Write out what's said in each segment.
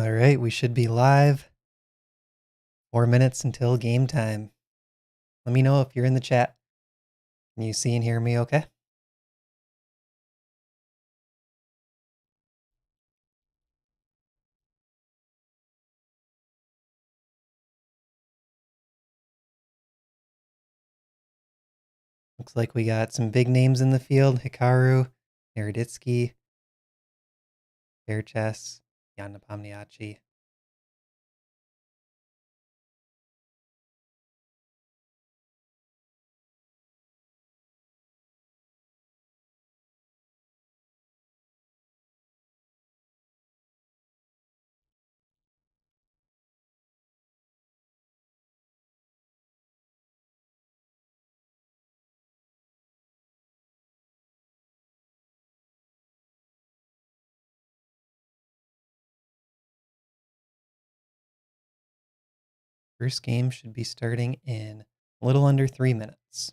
All right, we should be live. 4 minutes until game time. Let me know if you're in the chat. Can you see and hear me okay? Looks like we got some big names in the field. Hikaru, Naroditsky, Fair Chess, Jan Nepomniachtchi. First game should be starting in a little under 3 minutes.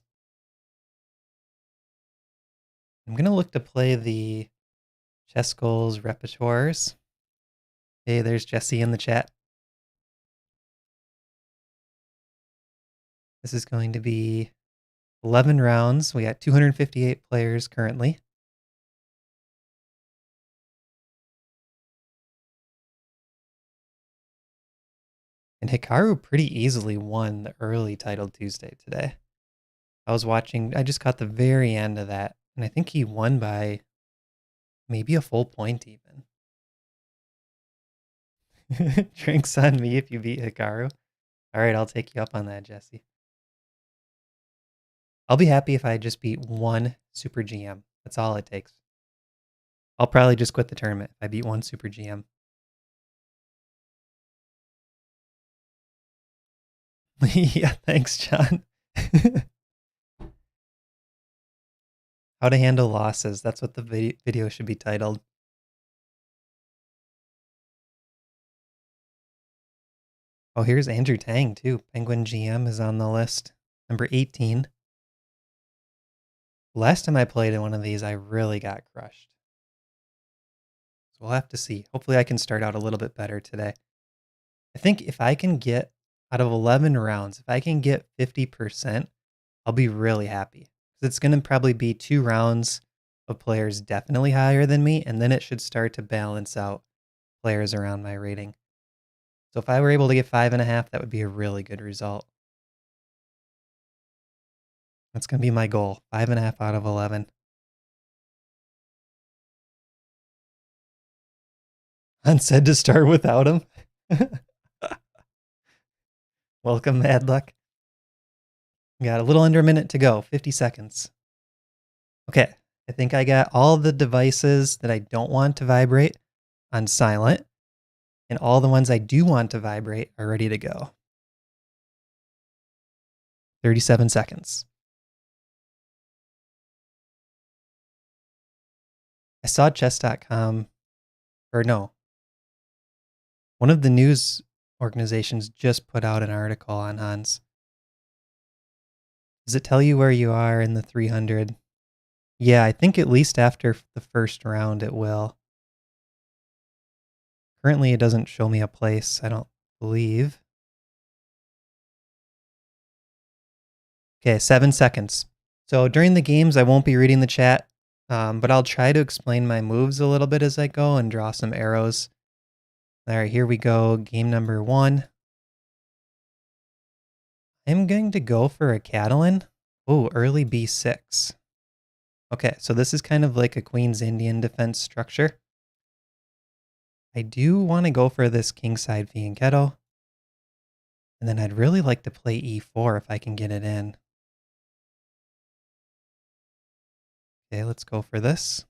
I'm going to look to play the ChessGoals repertoires. Hey, there's Jesse in the chat. This is going to be 11 rounds. We got 258 players currently. And Hikaru pretty easily won the early Title Tuesday today. I just caught the very end of that, and I think he won by maybe a full point even. Drinks on me if you beat Hikaru. All right, I'll take you up on that, Jesse. I'll be happy if I just beat one Super GM. That's all it takes. I'll probably just quit the tournament if I beat one Super GM. Yeah, thanks, John. How to handle losses. That's what the video should be titled. Oh, here's Andrew Tang, too. Penguin GM is on the list. Number 18. Last time I played in one of these, I really got crushed. So we'll have to see. Hopefully I can start out a little bit better today. I think if I can get, out of 11 rounds, if I can get 50%, I'll be really happy. It's going to probably be 2 rounds of players definitely higher than me, and then it should start to balance out players around my rating. So if I were able to get 5.5, that would be a really good result. That's going to be my goal, 5.5 out of 11. Han said to start without him. Welcome, Mad Luck. We got a little under a minute to go, 50 seconds. Okay, I think I got all the devices that I don't want to vibrate on silent, and all the ones I do want to vibrate are ready to go. 37 seconds. I saw chess.com, or no, one of the news organizations just put out an article on Hans. Does it tell you where you are in the 300? Yeah, I think at least after the first round it will. Currently it doesn't show me a place, I don't believe. Okay, 7 seconds. So during the games, I won't be reading the chat, but I'll try to explain my moves a little bit as I go and draw some arrows. All right, here we go. Game number 1. I'm going to go for a Catalan. Oh, early B6. Okay, so this is kind of like a Queen's Indian defense structure. I do want to go for this kingside fianchetto. And then I'd really like to play E4 if I can get it in. Okay, let's go for this.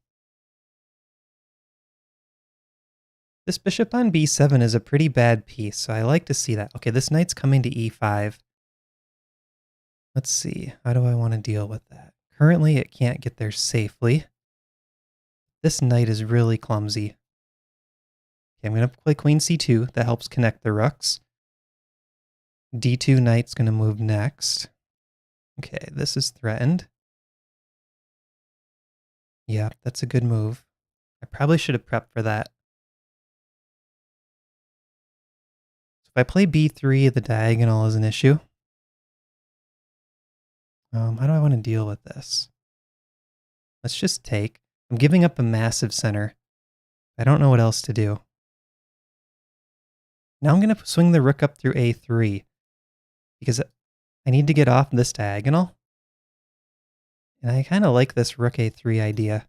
This bishop on B7 is a pretty bad piece, so I like to see that. Okay, this knight's coming to E5. Let's see, how do I want to deal with that? Currently, it can't get there safely. This knight is really clumsy. Okay, I'm going to play queen C2. That helps connect the rooks. D2 knight's going to move next. Okay, this is threatened. Yeah, that's a good move. I probably should have prepped for that. If I play b3, the diagonal is an issue. How do I want to deal with this? Let's just take. I'm giving up a massive center. I don't know what else to do. Now I'm going to swing the rook up through a3 because I need to get off this diagonal. And I kind of like this rook a3 idea.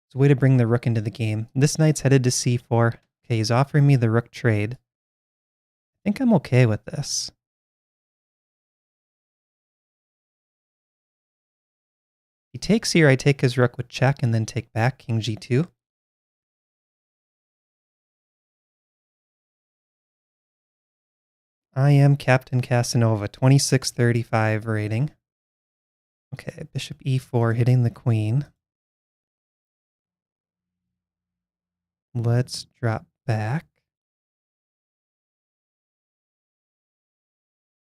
It's a way to bring the rook into the game. This knight's headed to c4. Okay, he's offering me the rook trade. I think I'm okay with this. He takes here, I take his rook with check and then take back, king g2. I am Captain Casanova, 2635 rating. Okay, bishop e4 hitting the queen. Let's drop back.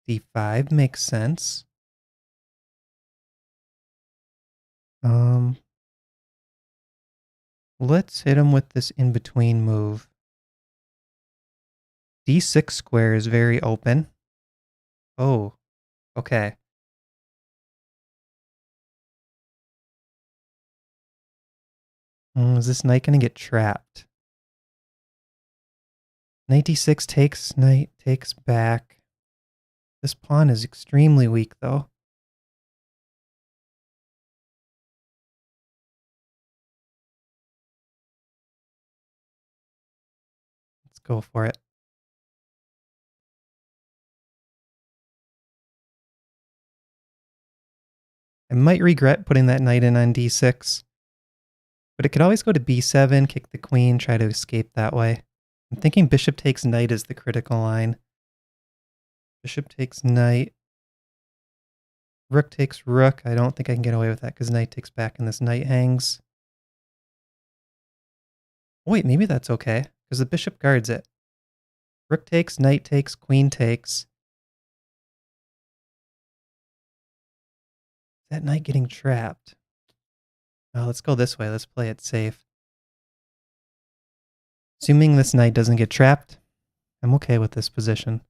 d5 makes sense. Let's hit him with this in-between move. d6 square is very open. Oh, okay. Is this knight going to get trapped? Knight d6 takes, knight takes back. This pawn is extremely weak, though. Let's go for it. I might regret putting that knight in on d6. But it could always go to b7, kick the queen, try to escape that way. I'm thinking bishop takes knight is the critical line. Bishop takes knight. Rook takes rook. I don't think I can get away with that because knight takes back and this knight hangs. Oh, wait, maybe that's okay because the bishop guards it. Rook takes, knight takes, queen takes. Is that knight getting trapped? Oh, let's go this way. Let's play it safe. Assuming this knight doesn't get trapped, I'm okay with this position.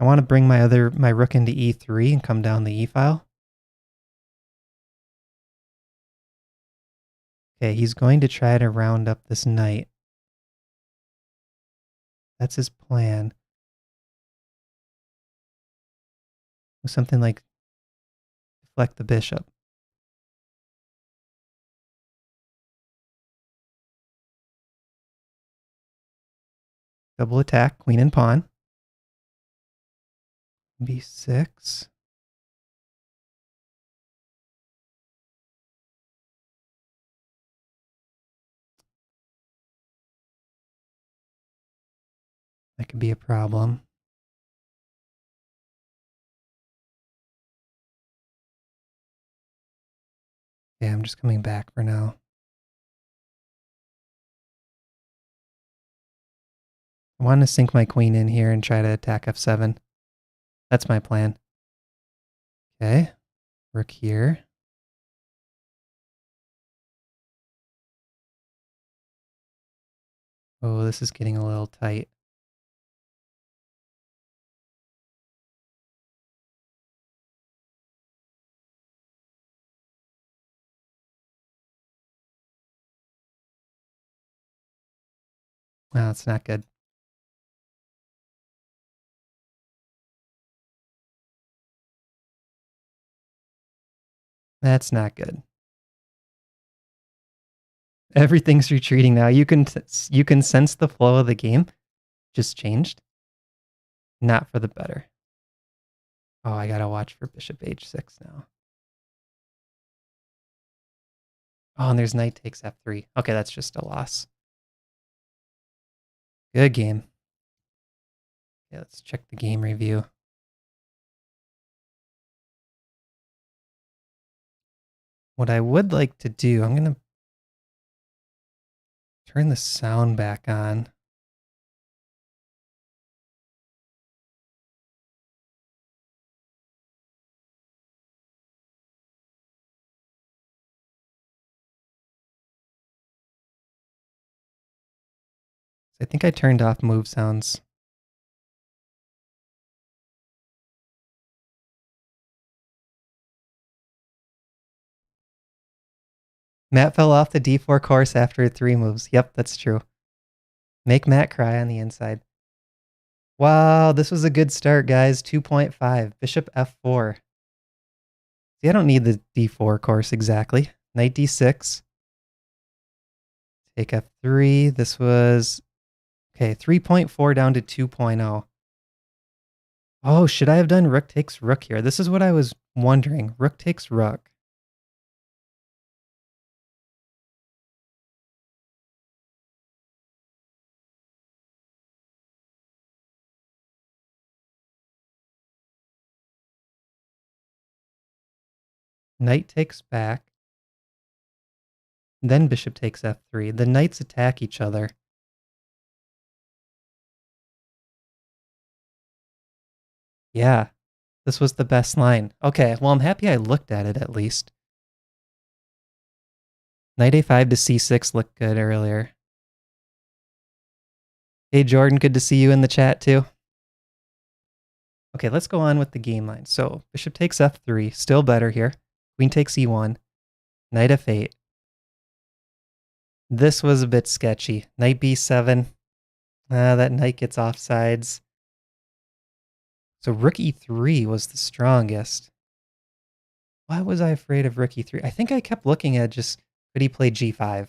I want to bring my rook into e3 and come down the e-file. Okay, he's going to try to round up this knight. That's his plan. With something like deflect the bishop. Double attack, queen and pawn. b6. That could be a problem. Yeah, I'm just coming back for now. I want to sink my queen in here and try to attack f7. That's my plan. Okay, rook here. Oh, this is getting a little tight. Wow, that's not good. That's not good. Everything's retreating now. You can sense the flow of the game just changed. Not for the better. Oh, I gotta watch for bishop h6 now. Oh, and there's knight takes f3. Okay, that's just a loss. Good game. Okay, let's check the game review. What I would like to do, I'm going to turn the sound back on. I think I turned off move sounds. Matt fell off the d4 course after 3 moves. Yep, that's true. Make Matt cry on the inside. Wow, this was a good start, guys. 2.5. Bishop f4. See, I don't need the d4 course exactly. Knight d6. Take f3. This was, okay, 3.4 down to 2.0. Oh, should I have done rook takes rook here? This is what I was wondering. Rook takes rook. Knight takes back. Then bishop takes f3. The knights attack each other. Yeah, this was the best line. Okay, well, I'm happy I looked at it at least. Knight a5 to c6 looked good earlier. Hey, Jordan, good to see you in the chat too. Okay, let's go on with the game line. So bishop takes f3, still better here. Queen takes e1. Knight f8. This was a bit sketchy. Knight b7. That knight gets offsides. So rook e3 was the strongest. Why was I afraid of rook e3? I think I kept looking at just, could he play g5?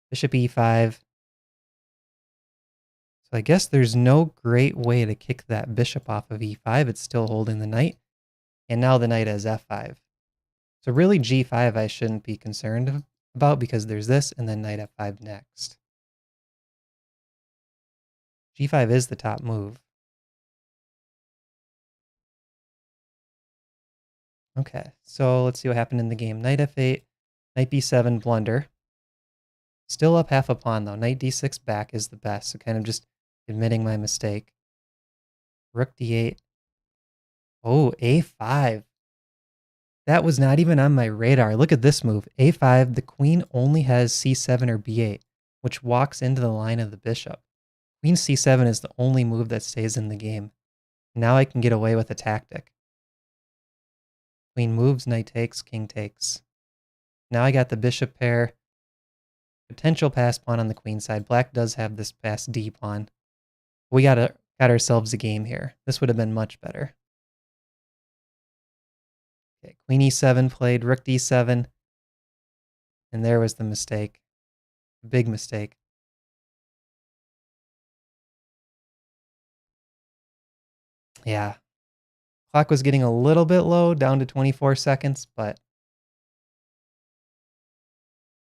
Bishop e5. So I guess there's no great way to kick that bishop off of e5. It's still holding the knight. And now the knight has f5. So really g5 I shouldn't be concerned about because there's this and then knight f5 next. g5 is the top move. Okay, so let's see what happened in the game. Knight f8, knight b7, blunder. Still up half a pawn though. Knight d6 back is the best, so kind of just admitting my mistake. Rook d8. Oh, a5. That was not even on my radar. Look at this move. a5, the queen only has c7 or b8, which walks into the line of the bishop. Queen c7 is the only move that stays in the game. Now I can get away with a tactic. Queen moves, knight takes, king takes. Now I got the bishop pair. Potential pass pawn on the queen side. Black does have this pass d pawn. We got ourselves a game here. This would have been much better. Okay, queen e7 played, rook d7. And there was the mistake. Big mistake. Yeah. Clock was getting a little bit low, down to 24 seconds, but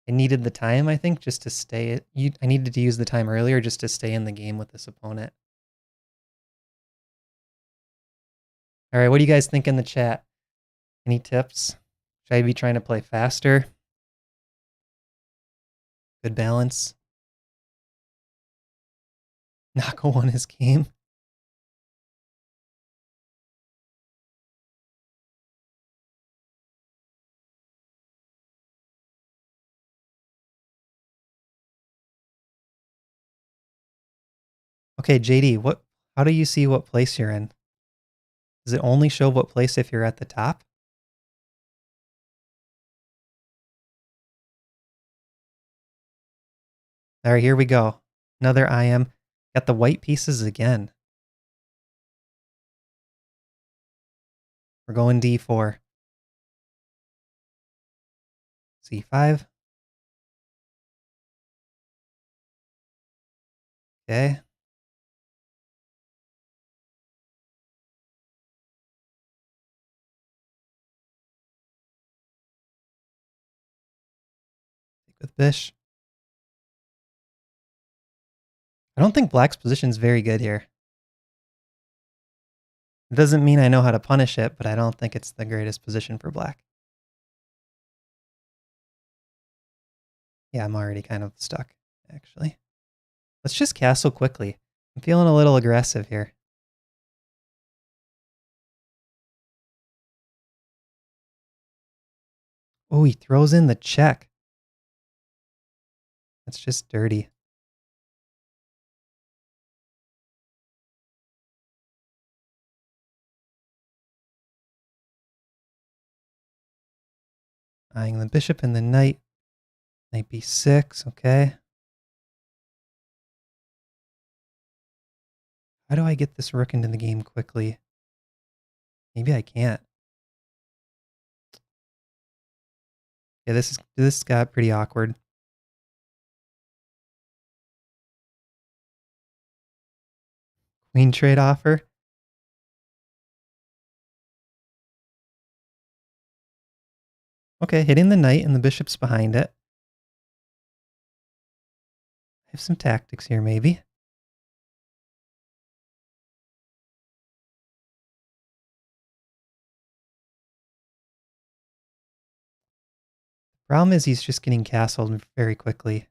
I needed the time, I think, just to stay. I needed to use the time earlier just to stay in the game with this opponent. All right, what do you guys think in the chat? Any tips? Should I be trying to play faster? Good balance. Nako won his game. Okay, JD, how do you see what place you're in? Does it only show what place if you're at the top? All right, here we go. Another IM. Got the white pieces again. We're going d4. c5. Okay. Take with bish. I don't think black's position is very good here. It doesn't mean I know how to punish it, but I don't think it's the greatest position for black. Yeah, I'm already kind of stuck, actually. Let's just castle quickly. I'm feeling a little aggressive here. Oh, he throws in the check. That's just dirty. Eyeing the bishop and the knight. Knight b6, okay. How do I get this rook into the game quickly? Maybe I can't. Yeah, this got pretty awkward. Queen trade offer. Okay, hitting the knight and the bishop's behind it. I have some tactics here, maybe. Problem is he's just getting castled very quickly.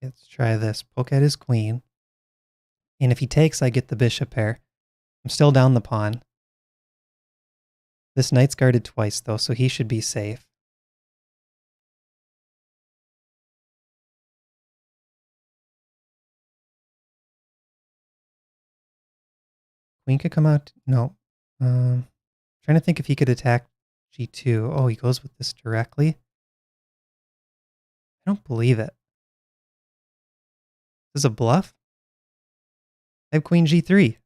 Let's try this. Poke at his queen. And if he takes, I get the bishop pair. I'm still down the pawn. This knight's guarded twice, though, so he should be safe. Queen could come out. No. Trying to think if he could attack g2. Oh, he goes with this directly. I don't believe it. This is a bluff? I have queen g3.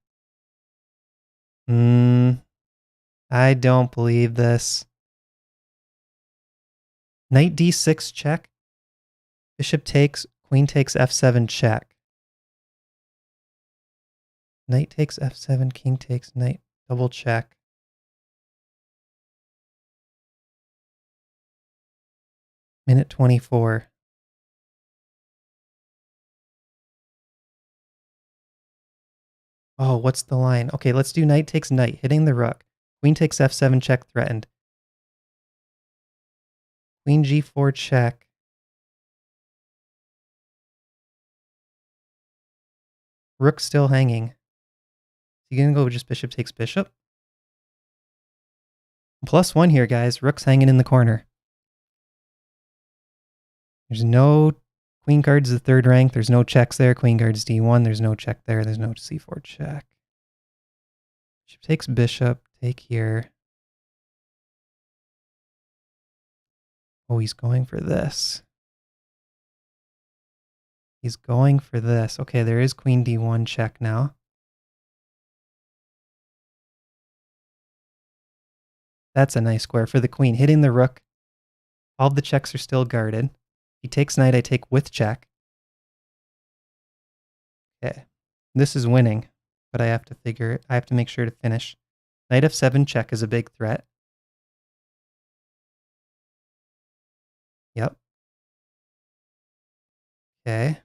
I don't believe this. Knight d6 check. Bishop takes, queen takes f7 check. Knight takes f7, king takes knight, double check. Minute 24. Oh, what's the line? Okay, let's do knight takes knight, hitting the rook. Queen takes f7 check threatened. Queen g4 check. Rook still hanging. You gonna go just bishop takes bishop? +1 here, guys. Rook's hanging in the corner. There's no queen guards the third rank. There's no checks there. Queen guards d1. There's no check there. There's no c4 check. Bishop takes bishop. Take here. Oh, he's going for this. He's going for this. Okay, there is queen d1 check now. That's a nice square for the queen. Hitting the rook. All the checks are still guarded. He takes knight, I take with check. Okay. This is winning, but I have to make sure to finish. Knight f7 check is a big threat. Yep. Okay.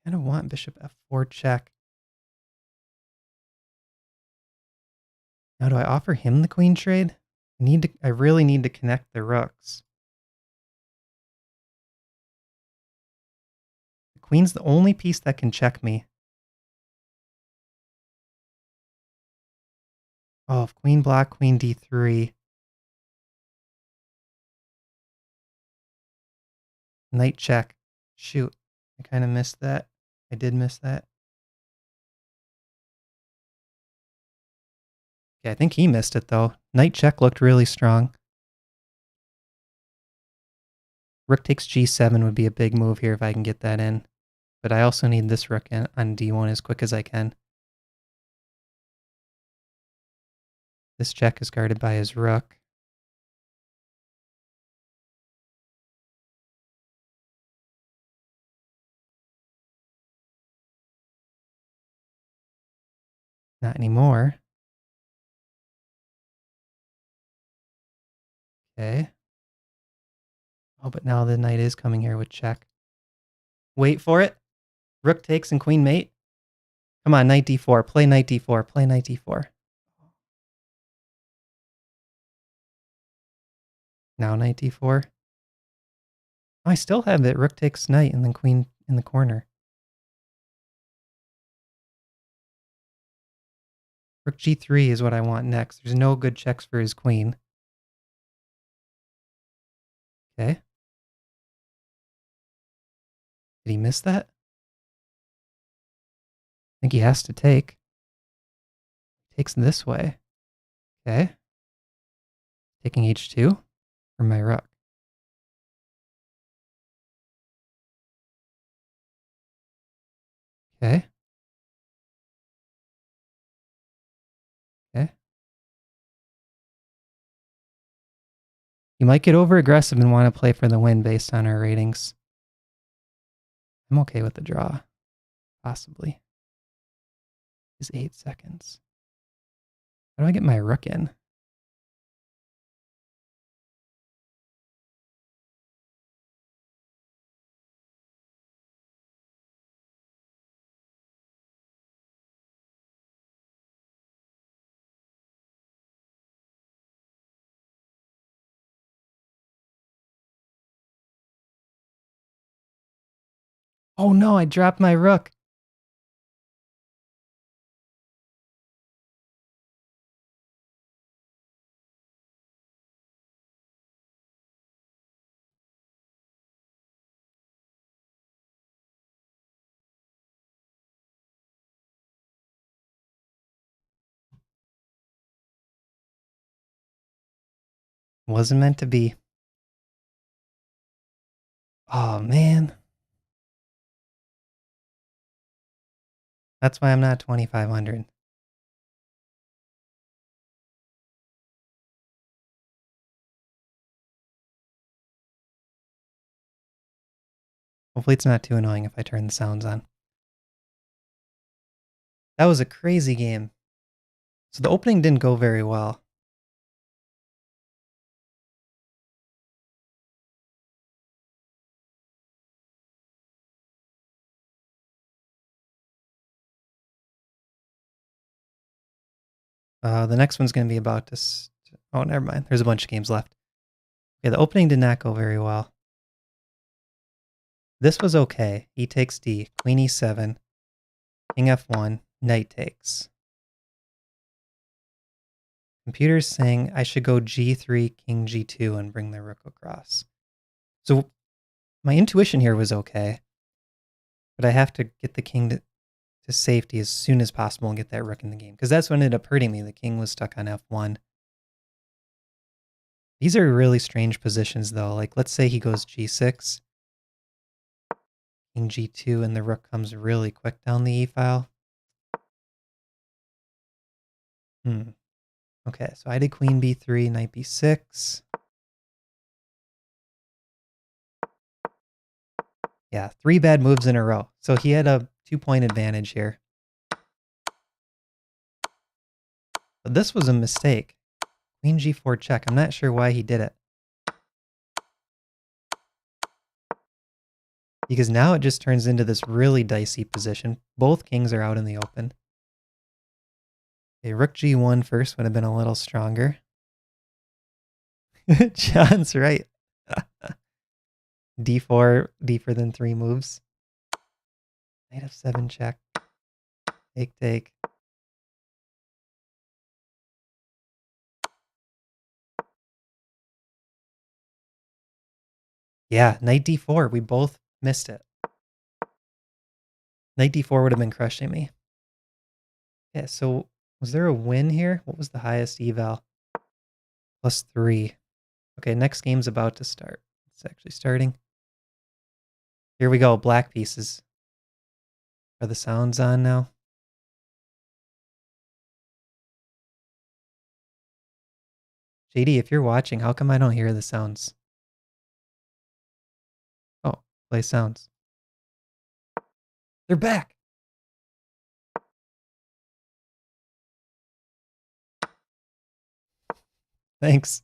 I kind of want bishop f4 check. Now do I offer him the queen trade? I really need to connect the rooks. The queen's the only piece that can check me. Oh, if queen block, queen d3. Knight check. Shoot. I kind of missed that. I did miss that. Okay, I think he missed it, though. Knight check looked really strong. Rook takes g7 would be a big move here if I can get that in. But I also need this rook on d1 as quick as I can. This check is guarded by his rook. Not anymore. Okay. Oh, but now the knight is coming here with check. Wait for it. Rook takes and queen mate. Come on, knight d4. Play knight d4. Play knight d4. Now knight d4. Oh, I still have it. Rook takes knight and then queen in the corner. Rook g3 is what I want next. There's no good checks for his queen. Okay. Did he miss that? I think he has to take. Takes this way. Okay. Taking h2 for my rook. Okay. Okay. You might get over aggressive and want to play for the win based on our ratings. I'm okay with the draw. Possibly. Is 8 seconds. How do I get my rook in? Oh no, I dropped my rook. Wasn't meant to be. Oh man. That's why I'm not 2,500. Hopefully it's not too annoying if I turn the sounds on. That was a crazy game. So the opening didn't go very well. The next one's going to be about to... Oh, never mind. There's a bunch of games left. Okay, the opening did not go very well. This was okay. E takes D, Queen E7, King F1, Knight takes. Computer's saying I should go G3, King G2 and bring the rook across. So my intuition here was okay, but I have to get the king to safety as soon as possible and get that rook in the game, because that's what ended up hurting me. The king was stuck on F1. These are really strange positions though. Like let's say he goes G6, King G2, and the rook comes really quick down the E file. Okay, so I did Queen B3, Knight B6. Yeah, 3 bad moves in a row. So he had a 2-point advantage here. But this was a mistake. Queen G4 check. I'm not sure why he did it. Because now it just turns into this really dicey position. Both kings are out in the open. Okay, Rook G1 first would have been a little stronger. John's right. D4, deeper than 3 moves. Knight F7 check. Take, take. Yeah, Knight D4. We both missed it. Knight D4 would have been crushing me. Yeah, so was there a win here? What was the highest eval? +3. Okay, next game's about to start. It's actually starting. Here we go, black pieces. Are the sounds on now? JD, if you're watching, how come I don't hear the sounds? Oh, play sounds. They're back! Thanks.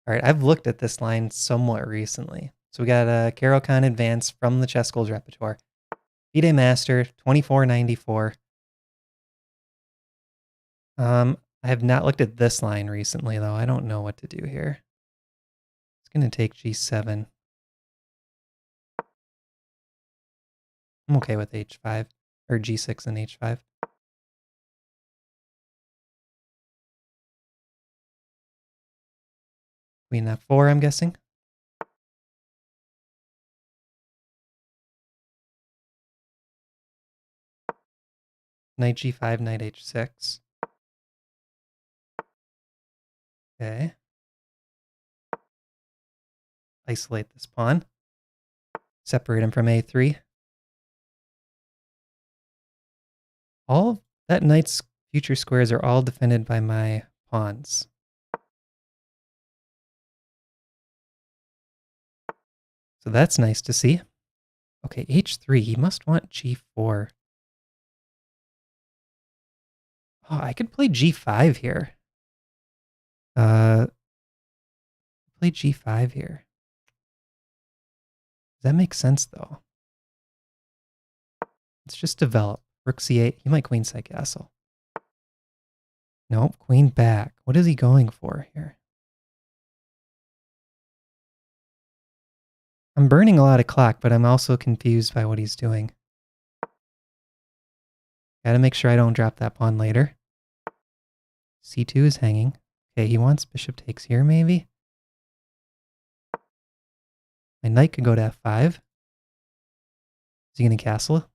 All right, I've looked at this line somewhat recently. So we got a Caro-Kann Advance from the ChessGoals repertoire. FIDE Master, 2494. I have not looked at this line recently, though. I don't know what to do here. It's going to take G7. I'm okay with h5 or g6 and h5. Queen f4, I'm guessing. Knight g5, knight h6. Okay. Isolate this pawn. Separate him from a3. All that knight's future squares are all defended by my pawns. So that's nice to see. Okay, h3, he must want g4. Oh, I could play g5 here. Play g5 here. Does that make sense, though? Let's just develop. Rook c8. He might queenside castle. Nope, queen back. What is he going for here? I'm burning a lot of clock, but I'm also confused by what he's doing. Gotta make sure I don't drop that pawn later. c2 is hanging. Okay, he wants bishop takes here, maybe? My knight could go to f5. Is he going to castle?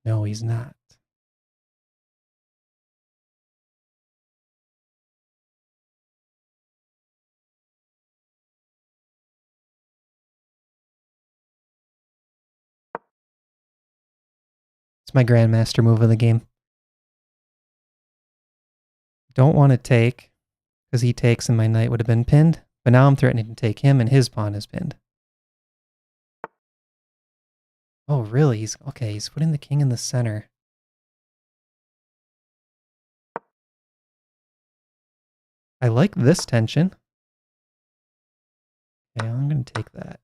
No, he's not. It's my grandmaster move of the game. Don't want to take, because he takes and my knight would have been pinned. But now I'm threatening to take him and his pawn is pinned. Oh, really? He's putting the king in the center. I like this tension. Okay, I'm going to take that.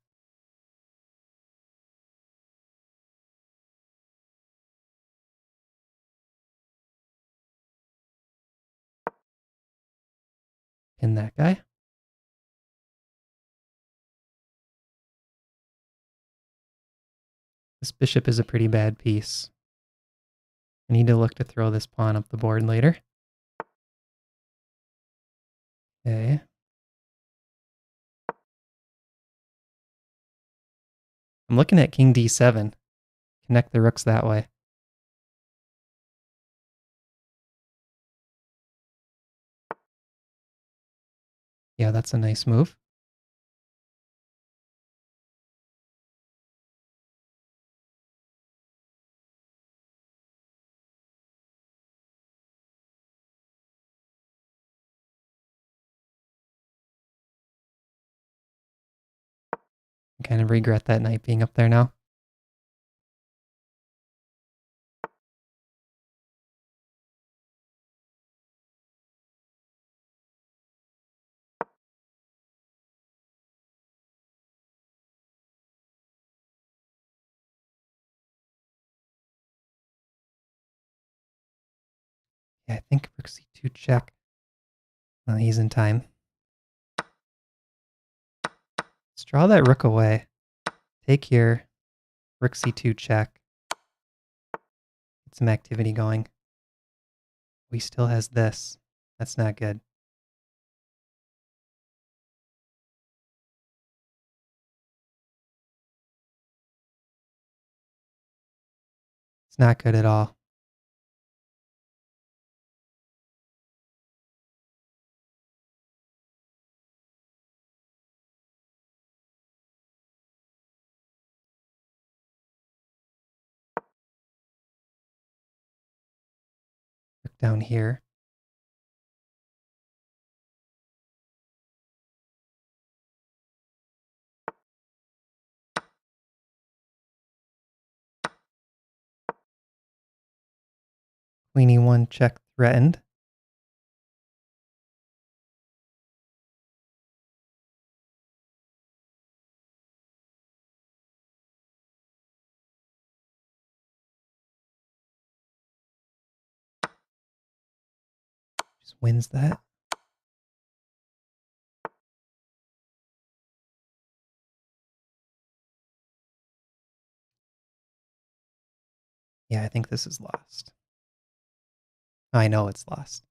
Pin that guy. This bishop is a pretty bad piece. I need to look to throw this pawn up the board later. Okay. I'm looking at king d7. Connect the rooks that way. Yeah, that's a nice move. I kind of regret that knight being up there now. Yeah, I think rook c2 check. Oh, he's in time. Let's draw that rook away. Take here. Rook c2 check. Get some activity going. He still has this. That's not good. It's not good at all. Rook down here. Queen e1 check threatened. Just wins that. Yeah, I think this is lost. I know it's lost.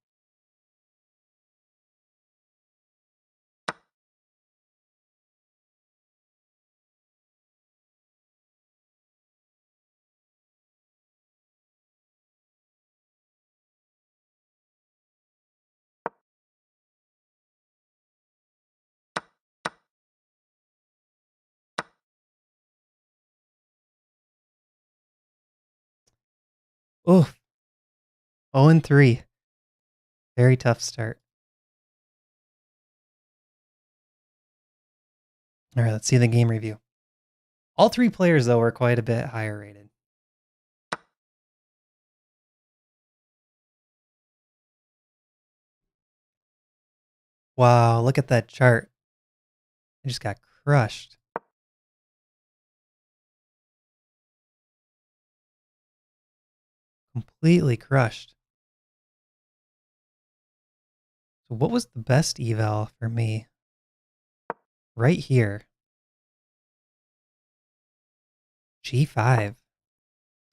Oh, 0-3. Very tough start. All right, let's see the game review. All three players, though, were quite a bit higher rated. Wow, look at that chart. I just got crushed. Completely crushed. So what was the best eval for me? Right here. G5.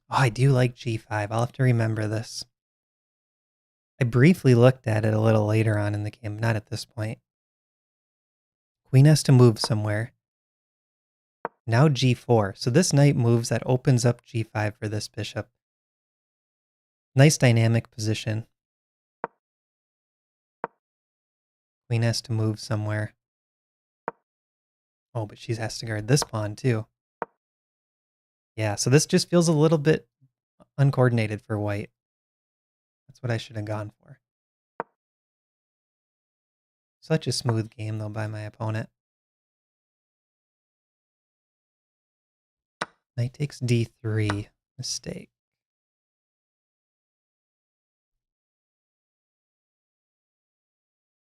Oh, I do like G5. I'll have to remember this. I briefly looked at it a little later on in the game, not at this point. Queen has to move somewhere. Now G4. So this knight moves, that opens up G5 for this bishop. Nice dynamic position. Queen has to move somewhere. Oh, but she has to guard this pawn too. Yeah, so this just feels a little bit uncoordinated for white. That's what I should have gone for. Such a smooth game, though, by my opponent. Knight takes D3. Mistake.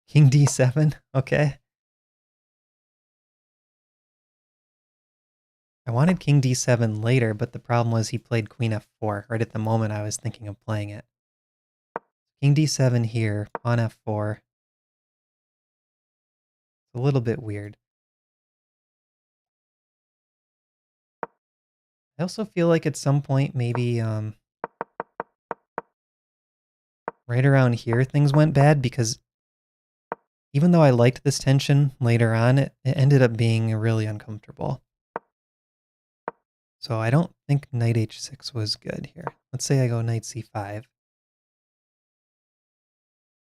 King D7. Okay. I wanted King D7 later, but the problem was he played Queen F4 right at the moment I was thinking of playing it. King D7 here, pawn F4. It's a little bit weird. I also feel like at some point maybe right around here things went bad because even though I liked this tension later on, it ended up being really uncomfortable. So I don't think knight h6 was good here. Let's say I go knight c5.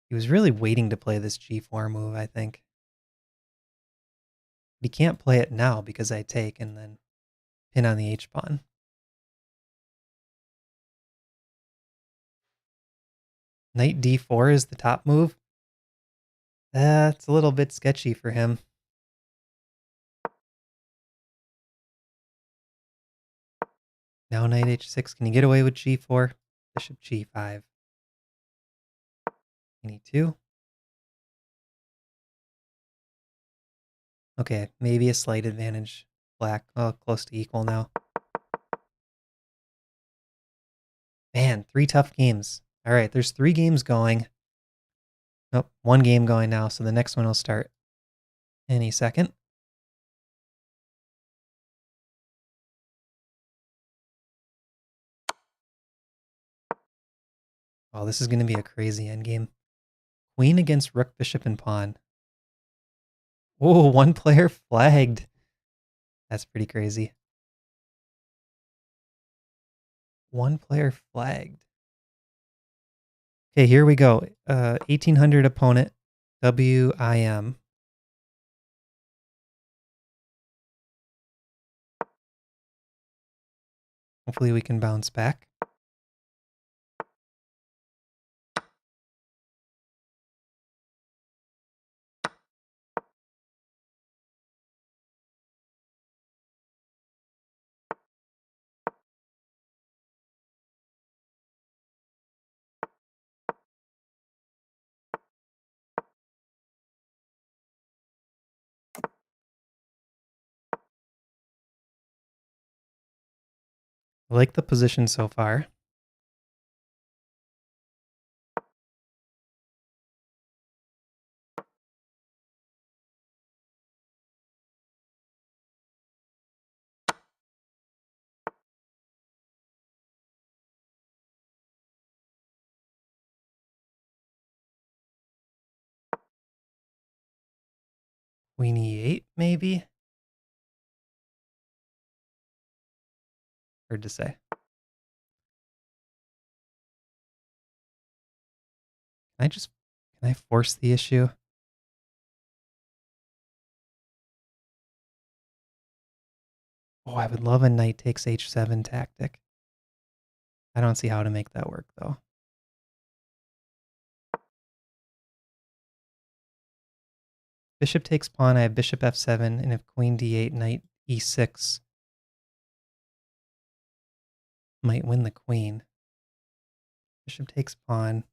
He was really waiting to play this g4 move, I think. But he can't play it now because I take and then pin on the h-pawn. Knight d4 is the top move. That's a little bit sketchy for him. Now knight h6. Can you get away with g4? Bishop g5. e2. Okay, maybe a slight advantage. Black. Oh, close to equal now. Man, 3 tough games. All right, there's 3 games going. Nope, 1 game going now, so the next one will start any second. Oh, this is going to be a crazy endgame. Queen against rook, bishop, and pawn. Oh, 1 player flagged. That's pretty crazy. 1 player flagged. Okay, here we go. 1800 opponent, WIM. Hopefully we can bounce back. I like the position so far. Queen e8, maybe? Hard to say. Can I just, can I force the issue? Oh, I would love a knight takes h7 tactic. I don't see how to make that work, though. Bishop takes pawn, I have bishop f7, and if queen d8, knight e6 might win the queen. Bishop takes pawn.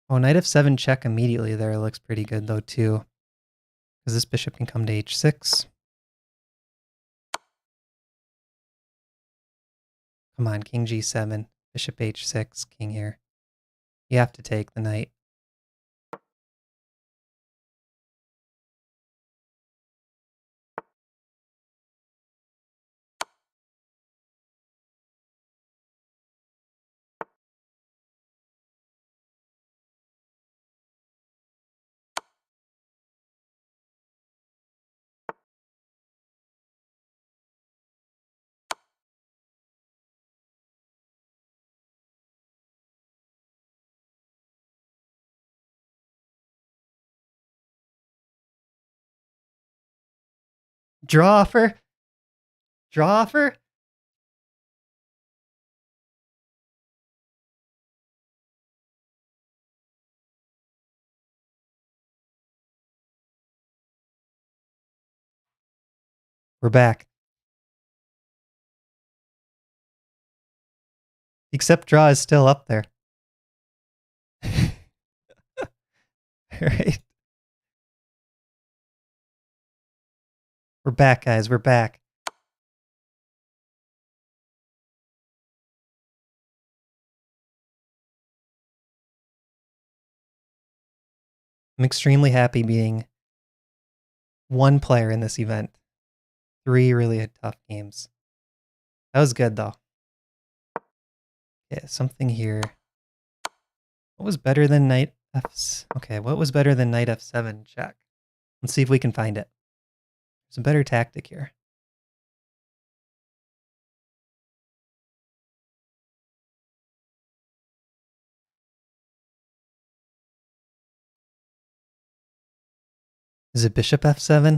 Oh, knight f7 check immediately there looks pretty good, though, too. Because this bishop can come to h6. Come on, king g7, bishop h6, king here. You have to take the knight. Draw offer? Draw offer? We're back. Except draw is still up there. Right? We're back, guys. We're back. I'm extremely happy being one player in this event. 3 really tough games. That was good, though. Yeah, something here. What was better than knight f... Okay, what was better than knight f7 check? Let's see if we can find it. There's a better tactic here. Is it bishop f7?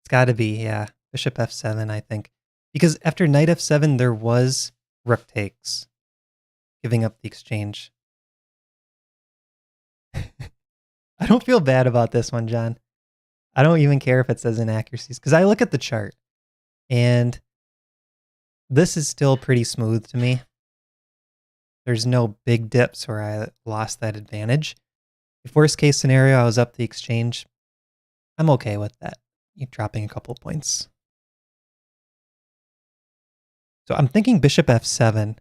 It's got to be, yeah. Bishop f7, I think. Because after knight f7, there was rook takes, giving up the exchange. I don't feel bad about this one, John. I don't even care if it says inaccuracies, because I look at the chart, and this is still pretty smooth to me. There's no big dips where I lost that advantage. If worst case scenario, I was up the exchange, I'm okay with that. You're dropping a couple points. So I'm thinking bishop f7,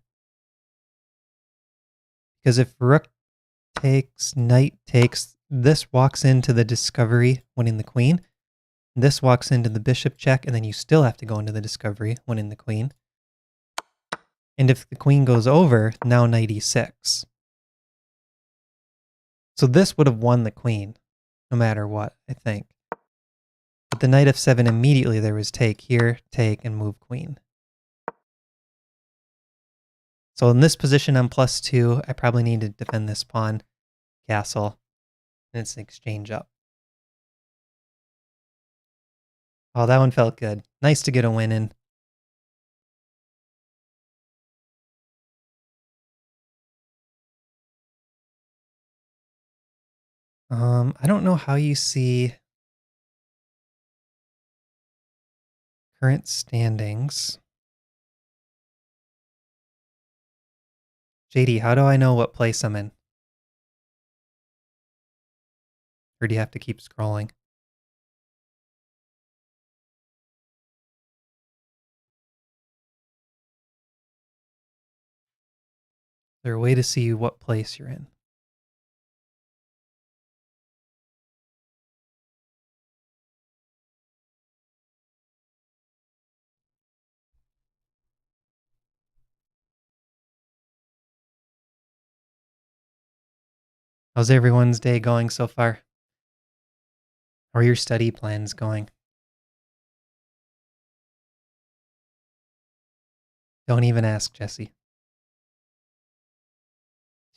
because if rook takes, knight takes, this walks into the discovery, winning the queen. This walks into the bishop check, and then you still have to go into the discovery, winning the queen. And if the queen goes over, now knight e6. So this would have won the queen, no matter what, I think. But the knight f7, immediately there was take here, take, and move queen. So in this position, I'm +2. I probably need to defend this pawn, castle, and it's an exchange up. Oh, that one felt good. Nice to get a win in. I don't know how you see current standings. JD, how do I know what place I'm in? Or do you have to keep scrolling? Is there a way to see what place you're in? How's everyone's day going so far? How are your study plans going? Don't even ask, Jesse.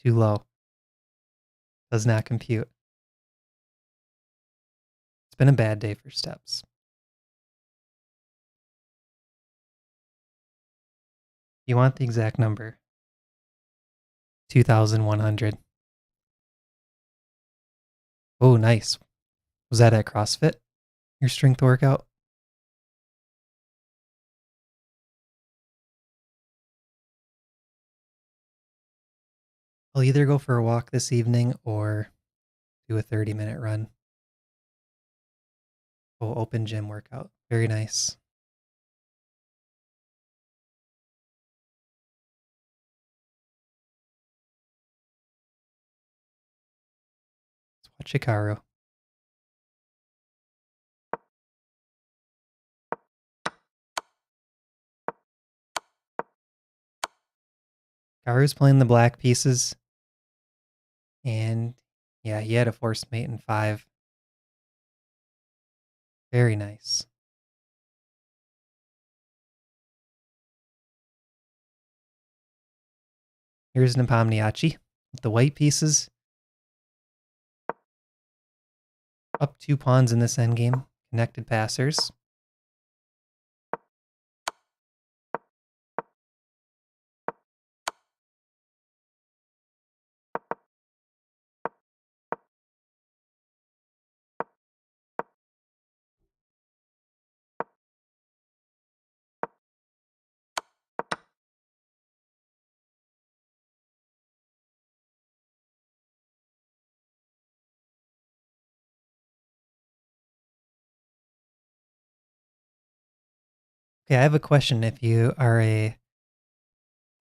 Too low. Does not compute. It's been a bad day for steps. You want the exact number? 2,100. Oh, nice. Was that at CrossFit? Your strength workout? I'll either go for a walk this evening or do a 30-minute run. Oh, open gym workout. Very nice. Let's watch Hikaru. Hikaru's playing the black pieces. And yeah, he had a forced mate in 5. Very nice. Here's Nepomniachtchi with the white pieces. Up 2 pawns in this endgame. Connected passers. Okay, I have a question. If you are a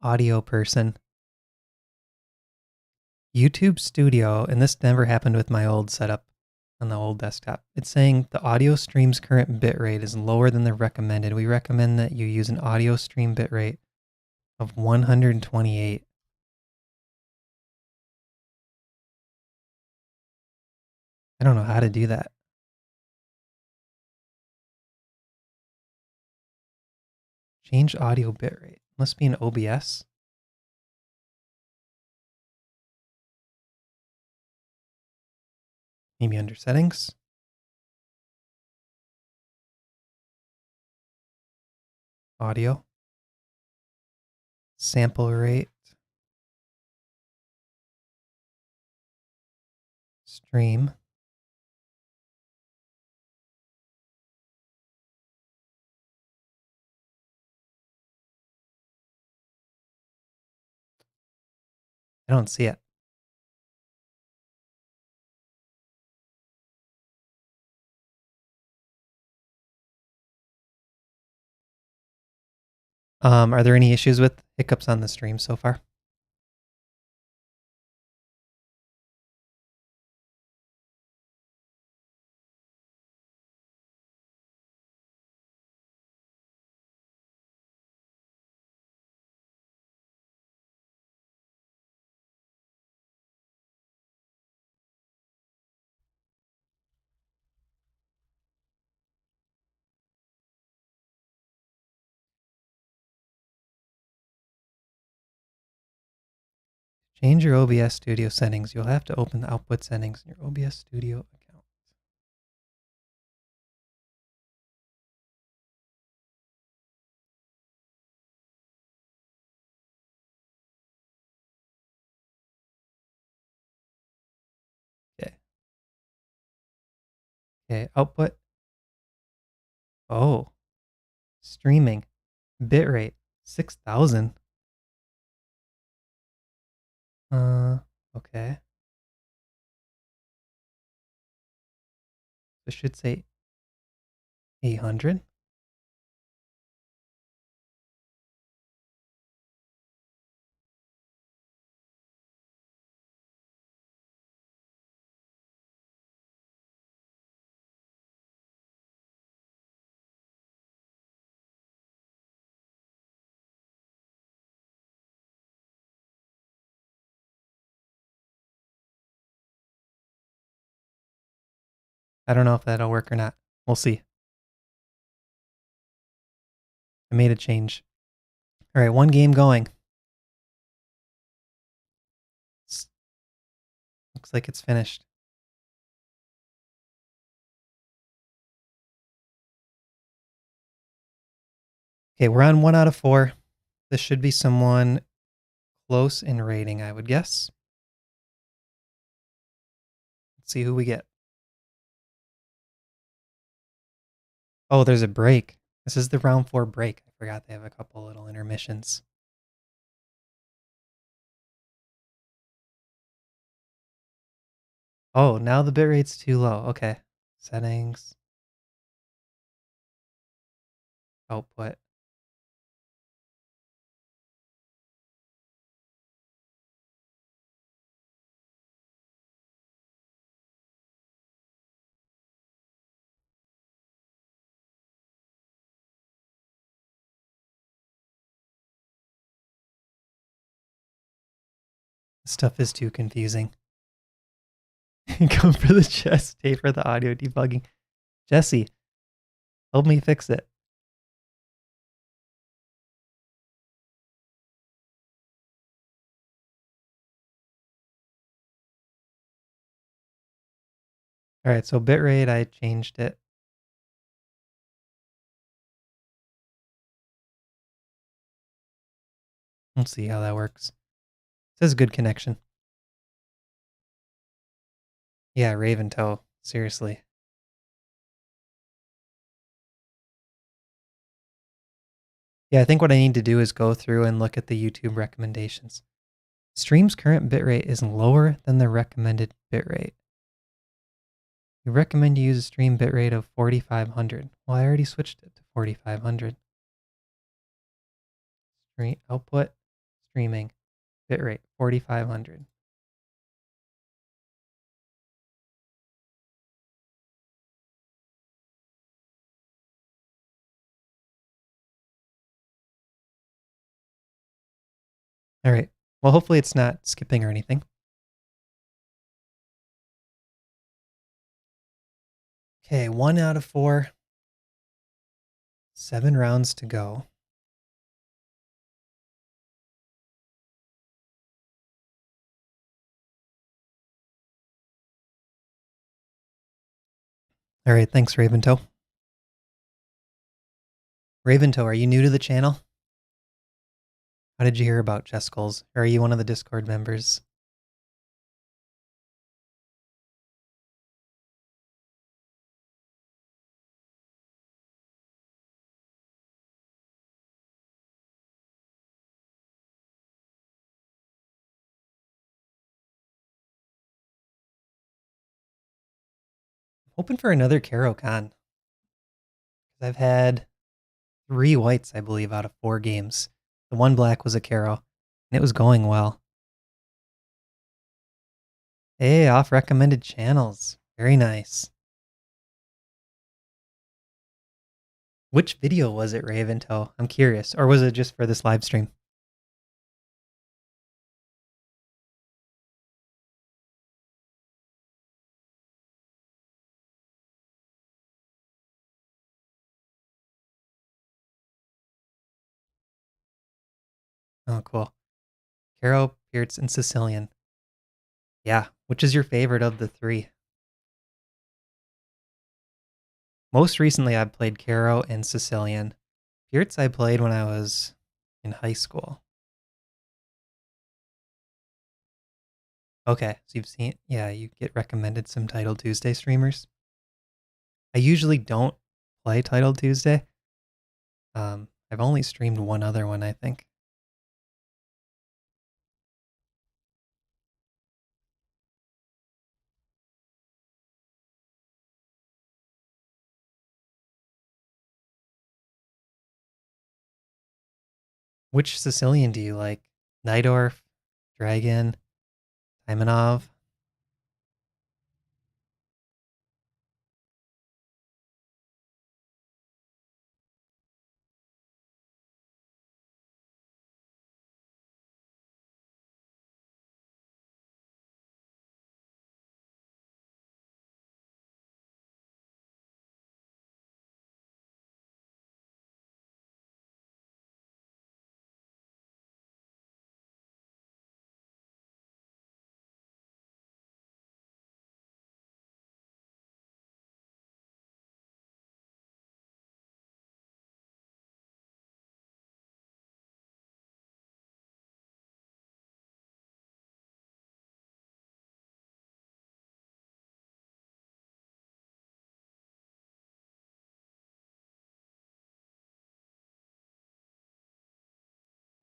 audio person, YouTube Studio, and this never happened with my old setup on the old desktop. It's saying the audio stream's current bitrate is lower than the recommended. We recommend that you use an audio stream bitrate of 128. I don't know how to do that. Change audio bitrate. Must be in OBS. Maybe under settings. Audio. Sample rate. Stream. I don't see it. Are there any issues with hiccups on the stream so far? Change your OBS Studio settings. You'll have to open the output settings in your OBS Studio account. Okay. Okay, output. Oh, streaming. Bitrate. 6,000. Okay. This should say 800. I don't know if that'll work or not. We'll see. I made a change. All right, one game going. Looks like it's finished. Okay, we're on 1 out of 4. This should be someone close in rating, I would guess. Let's see who we get. Oh, there's a break. This is the round 4 break. I forgot they have a couple little intermissions. Oh, now the bitrate's too low. Okay. Settings. Output. This stuff is too confusing. Come for the chest, stay for the audio debugging. Jesse, help me fix it. All right, so bitrate, I changed it. Let's see how that works. It says good connection. Yeah, Raven Toe. Seriously. Yeah, I think what I need to do is go through and look at the YouTube recommendations. Stream's current bitrate is lower than the recommended bitrate. We recommend you use a stream bitrate of 4500. Well, I already switched it to 4500. Stream output, streaming, bitrate 4500. All right. Well, hopefully it's not skipping or anything. Okay, 1 out of 4. 7 rounds to go. All right, thanks, Raventoe. Raventoe, are you new to the channel? How did you hear about ChessGoals? Or are you one of the Discord members? Hoping for another Caro Khan. I've had 3 whites, I believe, out of 4 games. The one black was a Caro, and it was going well. Hey, off recommended channels. Very nice. Which video was it, Raventoe? I'm curious. Or was it just for this live stream? Oh, cool. Caro, Pierce, and Sicilian. Yeah. Which is your favorite of the 3? Most recently, I've played Caro and Sicilian. Pierce I played when I was in high school. Okay, so you've seen, yeah, you get recommended some Title Tuesday streamers. I usually don't play Title Tuesday. I've only streamed one other one, I think. Which Sicilian do you like? Nidorf, Dragon, Imanov?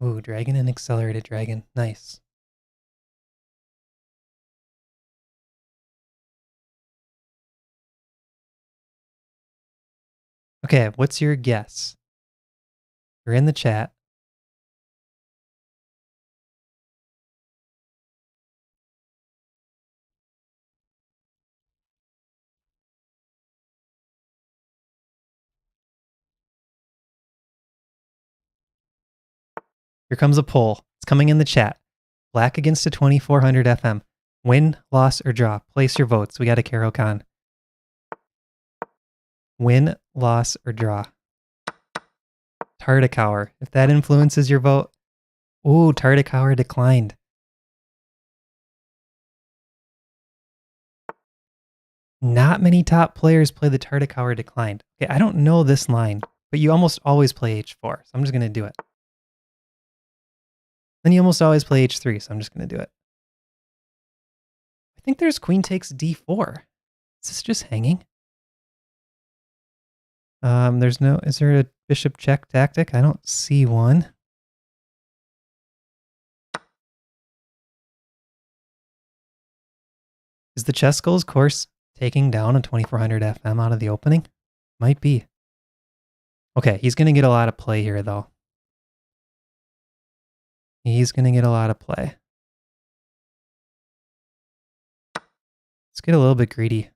Ooh, dragon and accelerated dragon. Nice. Okay, what's your guess? You're in the chat. Here comes a poll. It's coming in the chat. Black against a 2400 FM. Win, loss, or draw. Place your votes. We got a Caro Khan. Win, loss, or draw. Tartakower. If that influences your vote. Ooh, Tartakower declined. Not many top players play the Tartakower declined. Okay, I don't know this line, but you almost always play h4, so I'm just going to do it. Then you almost always play h3, so I'm just going to do it. I think there's queen takes d4. Is this just hanging? Is there a bishop check tactic? I don't see one. Is the ChessGoals course taking down a 2400 FM out of the opening? Might be. Okay, he's going to get a lot of play here, though. He's going to get a lot of play. Let's get a little bit greedy.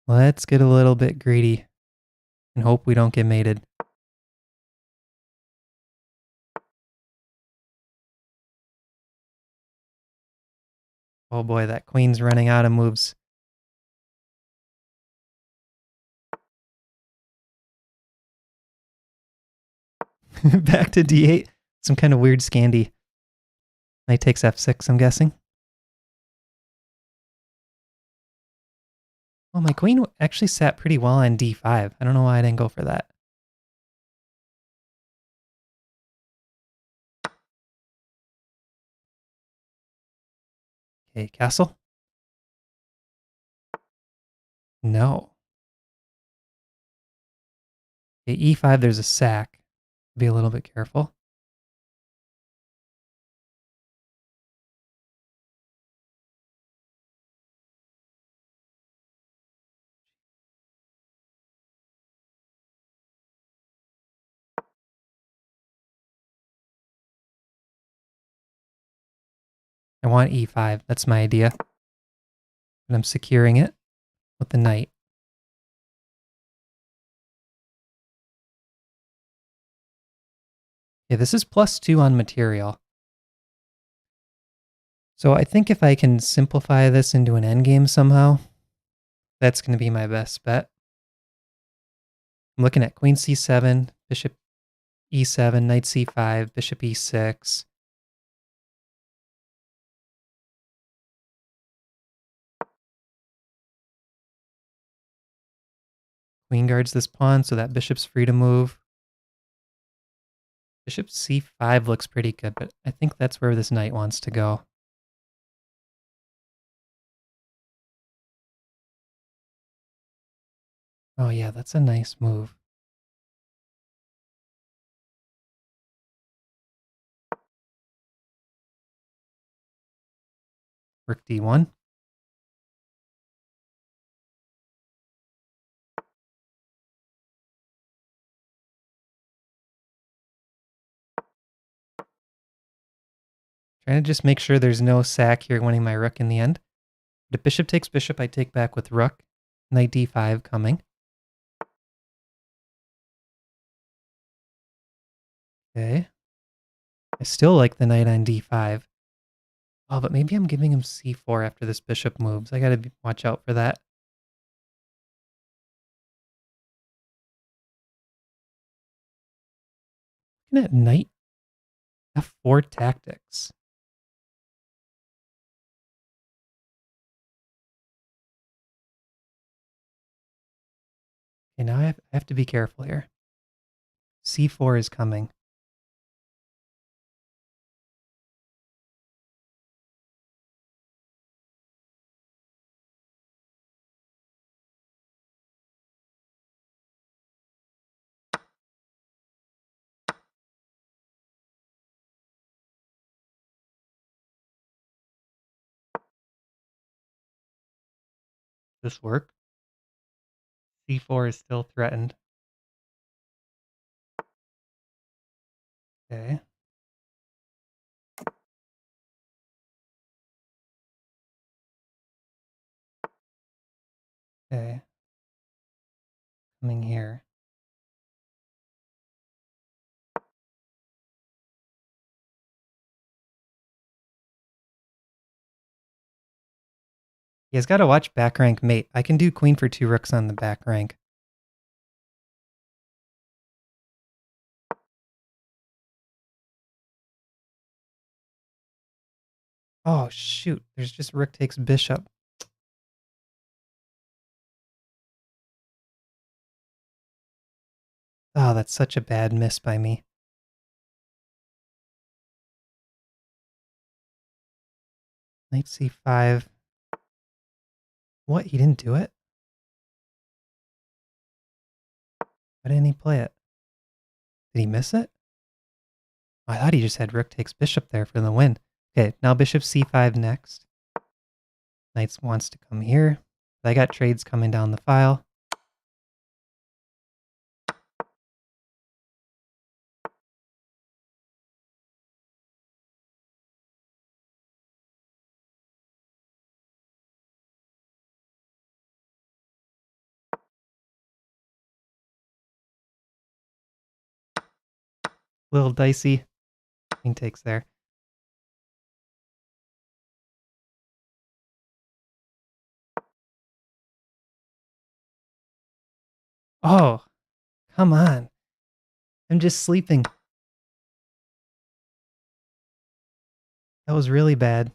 Let's get a little bit greedy and hope we don't get mated. Oh boy, that queen's running out of moves. Back to d8. Some kind of weird Scandi. Knight takes f6, I'm guessing. Oh, my queen actually sat pretty well on d5. I don't know why I didn't go for that. Okay, castle. No. Okay, e5, there's a sack. Be a little bit careful. I want e5. That's my idea. And I'm securing it with the knight. Yeah, this is +2 on material. So I think if I can simplify this into an endgame somehow, that's going to be my best bet. I'm looking at queen c7, bishop e7, knight c5, bishop e6. Queen guards this pawn, so that bishop's free to move. Bishop c5 looks pretty good, but I think that's where this knight wants to go. Oh yeah, that's a nice move. Rook d1. Trying to just make sure there's no sack here winning my rook in the end. But if bishop takes bishop, I take back with rook. Knight d5 coming. Okay. I still like the knight on d5. Oh, but maybe I'm giving him c4 after this bishop moves. I gotta watch out for that. Looking at knight f4 tactics. Okay, now I have to be careful here. c4 is coming. This work? C4 is still threatened. Okay. Okay. Coming here. You guys gotta watch back rank mate. I can do queen for 2 rooks on the back rank. Oh, shoot. There's just rook takes bishop. Oh, that's such a bad miss by me. Knight c5. What? He didn't do it? Why didn't he play it? Did he miss it? Oh, I thought he just had rook takes bishop there for the win. Okay, now bishop c5 next. Knight wants to come here. I got trades coming down the file. Little dicey. Queen takes there. Oh, come on. I'm just sleeping. That was really bad.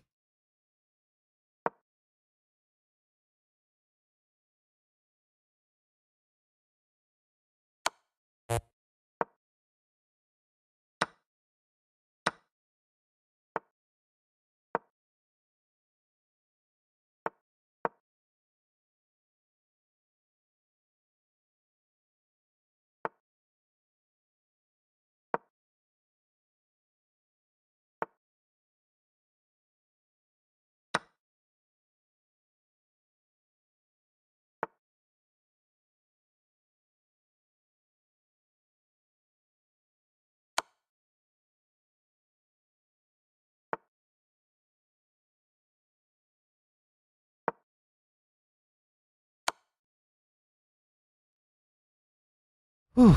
Whew.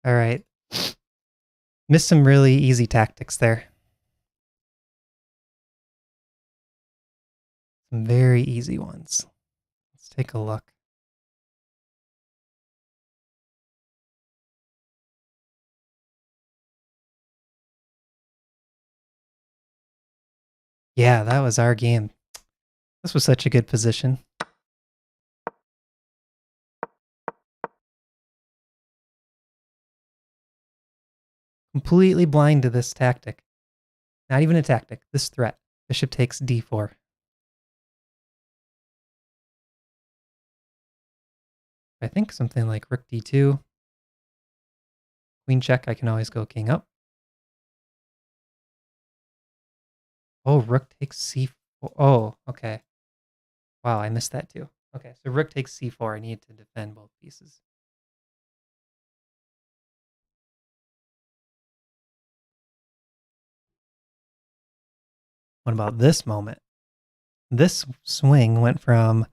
All right. Missed some really easy tactics there. Some very easy ones. Let's take a look. Yeah, that was our game. This was such a good position. Completely blind to this tactic. Not even a tactic, this threat. Bishop takes d4. I think something like rook d2. Queen check, I can always go king up. Oh, rook takes c4. Oh, okay. Wow, I missed that too. Okay, so rook takes c4. I need to defend both pieces. What about this moment? This swing went from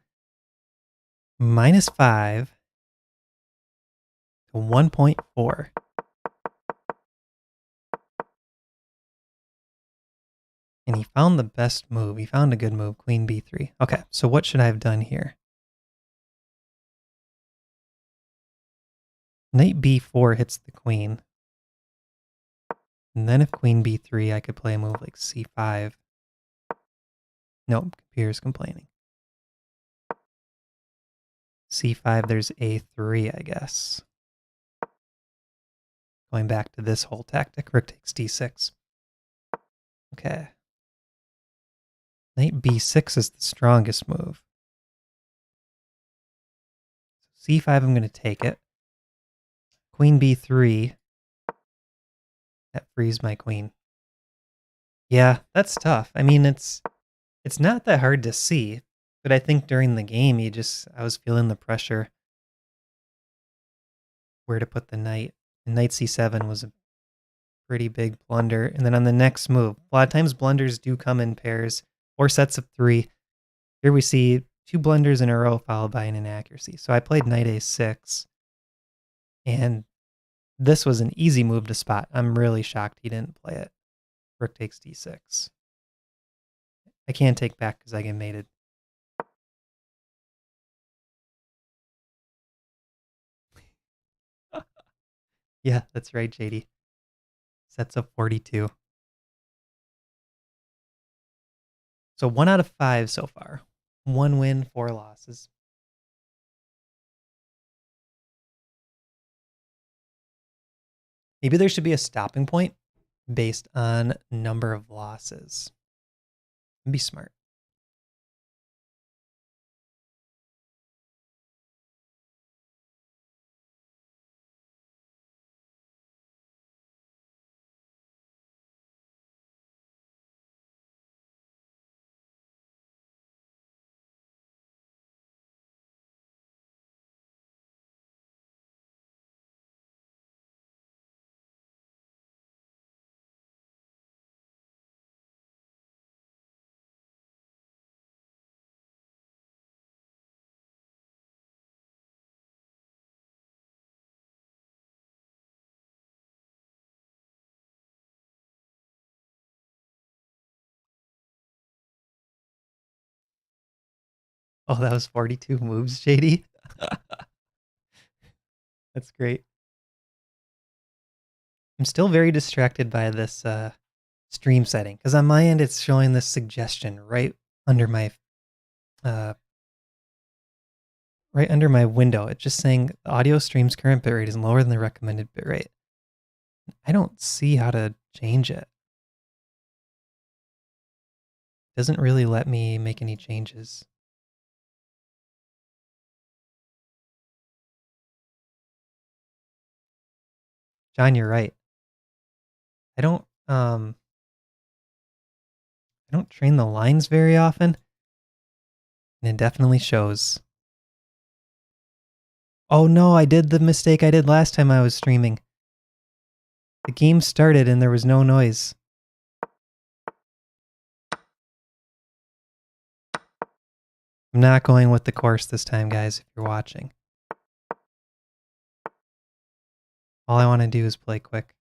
-5 to 1.4. And he found the best move. He found a good move, queen b3. Okay, so what should I have done here? Knight b4 hits the queen. And then if queen b3, I could play a move like c5. Nope, computer's complaining. c5, there's a3, I guess. Going back to this whole tactic, rook takes d6. Okay. Knight b6 is the strongest move. So c5, I'm going to take it. Queen b3. That frees my queen. Yeah, that's tough. I mean, it's not that hard to see, But I think during the game, I was feeling the pressure where to put the knight. And knight c7 was a pretty big blunder. And then on the next move, a lot of times blunders do come in pairs or sets of three. Here we see two blunders in a row followed by an inaccuracy. So I played knight a6, and this was an easy move to spot. I'm really shocked he didn't play it. Rook takes d6. I can't take back because I get mated. Yeah, that's right, JD. Sets of 42. So 1 out of 5 so far. 1 win, 4 losses. Maybe there should be a stopping point based on number of losses. Be smart. Oh, that was 42 moves, JD. That's great. I'm still very distracted by this stream setting because on my end it's showing this suggestion uh, right under my window. It's just saying the audio stream's current bitrate is lower than the recommended bitrate. I don't see how to change it. It doesn't really let me make any changes. John, you're right. I don't train the lines very often, and it definitely shows. Oh no, I did the mistake I did last time I was streaming. The game started and there was no noise. I'm not going with the course this time, guys, if you're watching. All I want to do is play quick.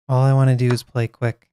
All I want to do is play quick.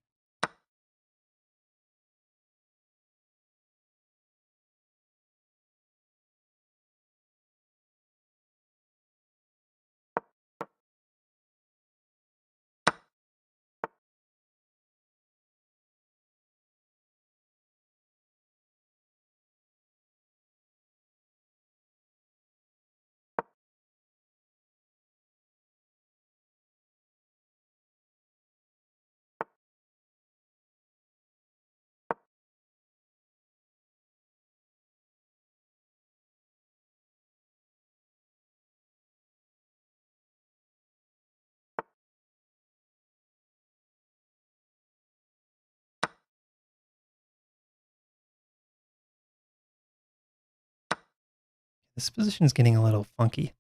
This position's getting a little funky.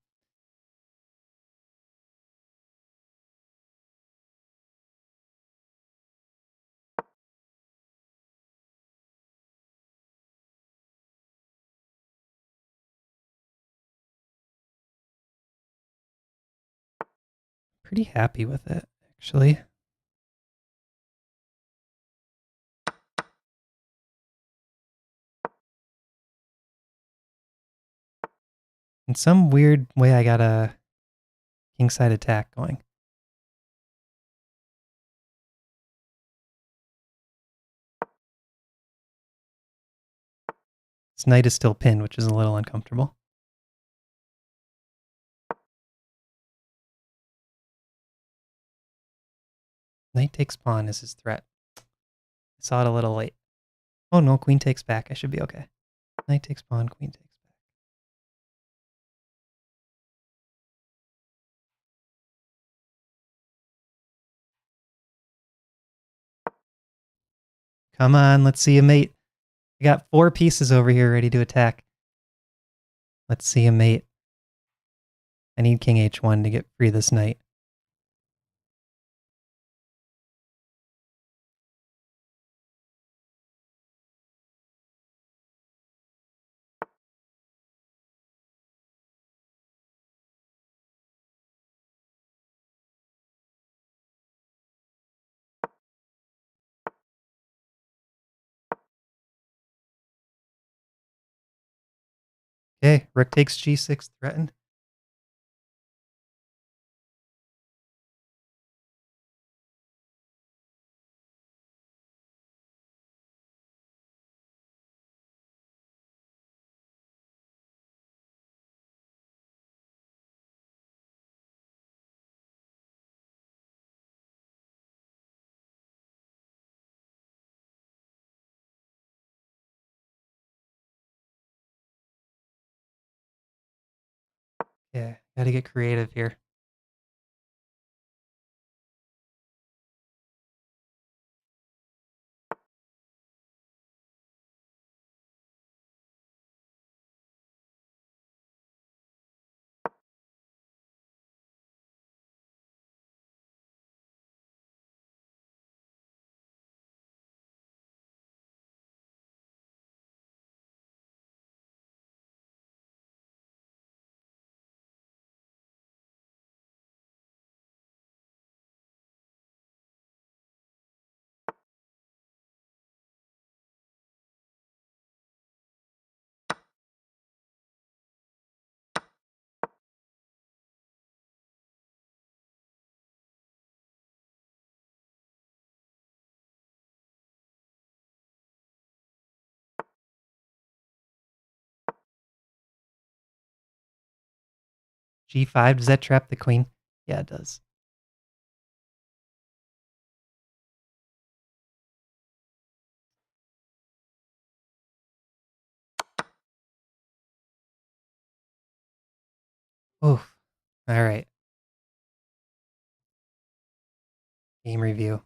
Pretty happy with it, actually. In some weird way, I got a kingside attack going. This knight is still pinned, which is a little uncomfortable. Knight takes pawn is his threat. I saw it a little late. Oh no, queen takes back. I should be okay. Knight takes pawn, queen takes back. Come on, let's see a mate. I got 4 pieces over here ready to attack. Let's see a mate. I need king h1 to get free this knight. Okay, rook takes g6 threatened. Yeah, gotta get creative here. g5, does that trap the queen? Yeah, it does. Oof. All right. Game review.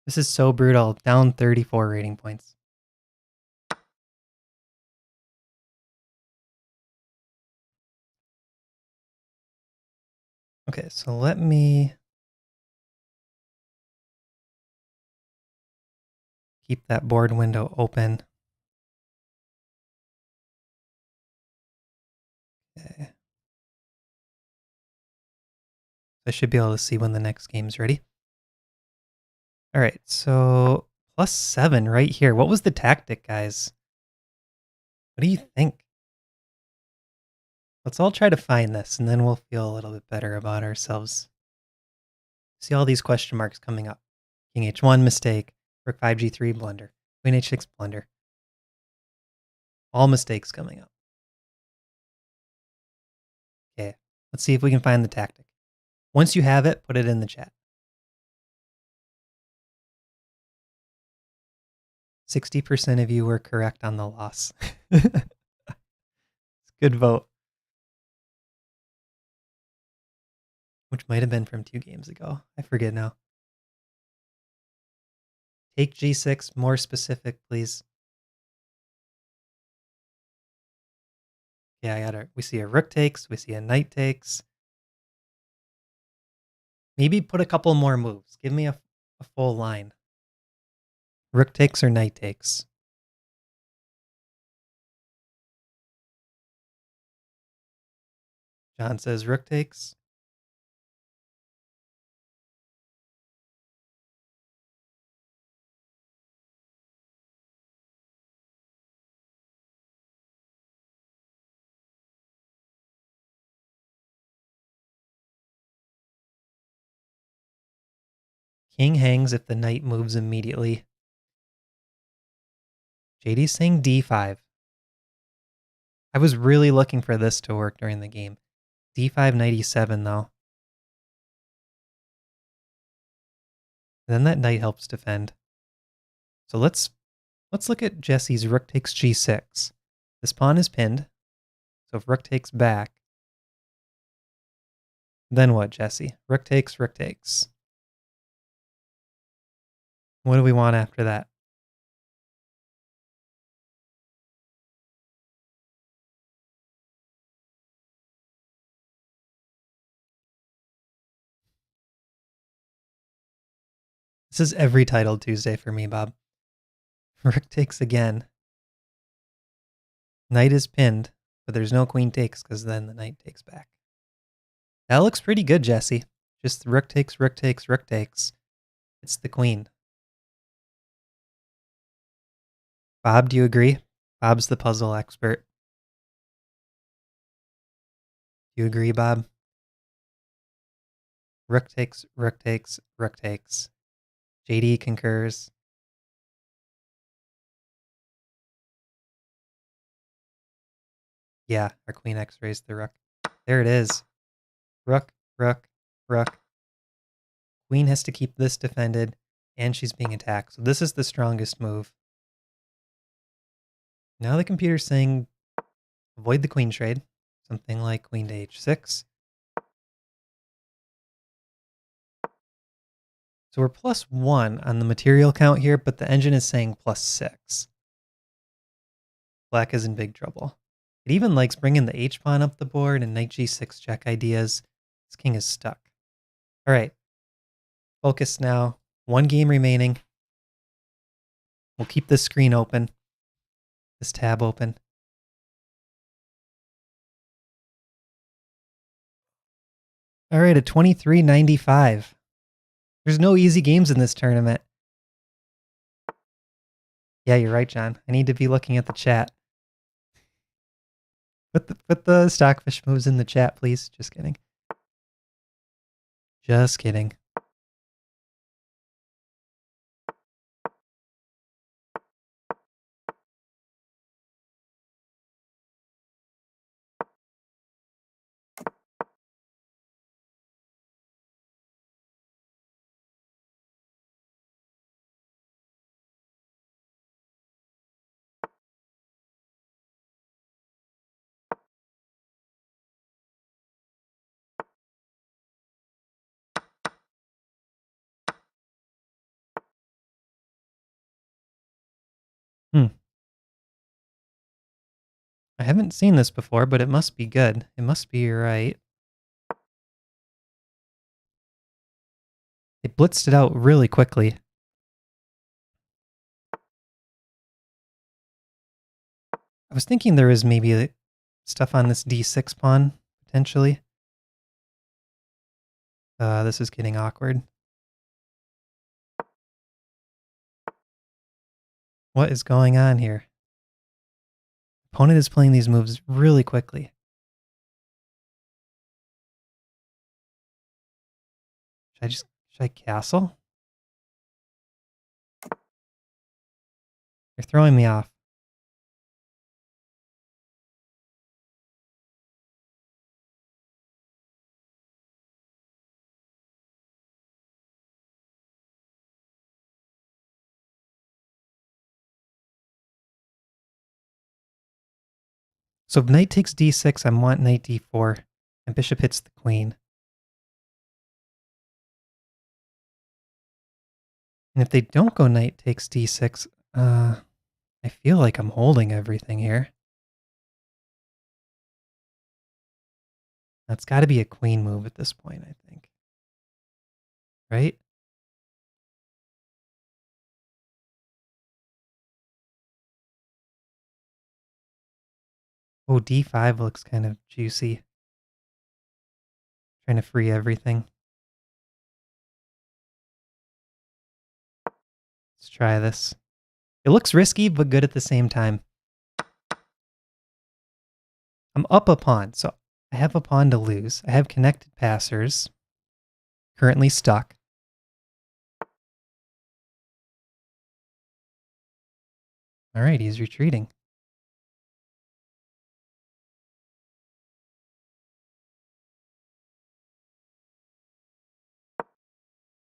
This is so brutal. Down 34 rating points. Okay, so let me keep that board window open. Okay. I should be able to see when the next game's ready. All right, so +7 right here. What was the tactic, guys? What do you think? Let's all try to find this, and then we'll feel a little bit better about ourselves. See all these question marks coming up. King h1 mistake, rook 5 g3 blunder, queen h6 blunder. All mistakes coming up. Okay, let's see if we can find the tactic. Once you have it, put it in the chat. 60% of you were correct on the loss. Good vote. Which might have been from 2 games ago. I forget now. Take g6, more specific, please. Yeah, we see a rook takes, we see a knight takes. Maybe put a couple more moves. Give me a full line. Rook takes or knight takes? John says rook takes. King hangs if the knight moves immediately. JD's saying d5. I was really looking for this to work during the game. d5 knight e7 though. And then that knight helps defend. So let's Let's look at Jesse's rook takes g6. This pawn is pinned, so if rook takes back, then what, Jesse? Rook takes, rook takes. What do we want after that? This is every titled Tuesday for me, Bob. Rook takes again. Knight is pinned, but there's no queen takes because then the knight takes back. That looks pretty good, Jesse. Just rook takes, rook takes, rook takes. It's the queen. Bob, do you agree? Bob's the puzzle expert. Do you agree, Bob? Rook takes, rook takes, rook takes. JD concurs. Yeah, our queen x-rays the rook. There it is. Rook, rook, rook. Queen has to keep this defended, and she's being attacked. So this is the strongest move. Now the computer's saying avoid the queen trade. Something like queen to h6. So we're +1 on the material count here, but the engine is saying +6. Black is in big trouble. It even likes bringing the h-pawn up the board and knight g6 check ideas. This king is stuck. All right. Focus now. One game remaining. We'll keep this screen open. This tab open. All right, at 23.95. There's no easy games in this tournament. Yeah, you're right, John. I need to be looking at the chat. Put the stockfish moves in the chat, please. Just kidding. Just kidding. I haven't seen this before, but it must be good. It must be right. It blitzed it out really quickly. I was thinking there was maybe stuff on this d6 pawn, potentially. This is getting awkward. What is going on here? Opponent is playing these moves really quickly. Should I castle? You're throwing me off. So if knight takes d6, I want knight d4, and bishop hits the queen. And if they don't go knight takes d6, I feel like I'm holding everything here. That's got to be a queen move at this point, I think. Right? Oh, d5 looks kind of juicy. Trying to free everything. Let's try this. It looks risky, but good at the same time. I'm up a pawn, so I have a pawn to lose. I have connected passers. Currently stuck. All right, he's retreating.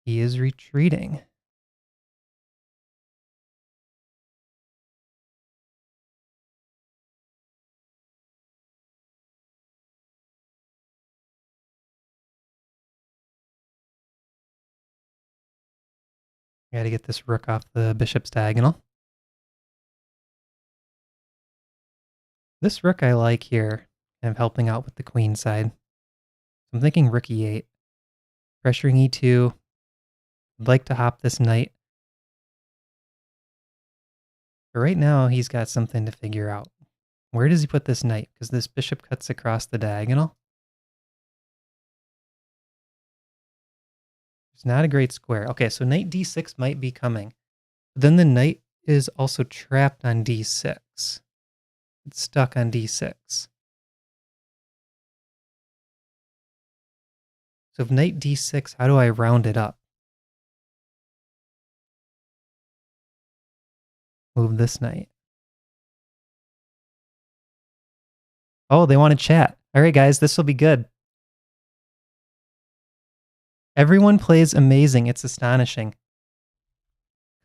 He is retreating. Gotta get this rook off the bishop's diagonal. This rook I like here, kind of helping out with the queen side. I'm thinking rook e8. Pressuring e2. I'd like to hop this knight. But right now, he's got something to figure out. Where does he put this knight? Because this bishop cuts across the diagonal. It's not a great square. Okay, so knight d6 might be coming. But then the knight is also trapped on d6. It's stuck on d6. So if knight d6, how do I round it up? Move this knight. Oh, they want to chat. All right, guys, this will be good. Everyone plays amazing. It's astonishing.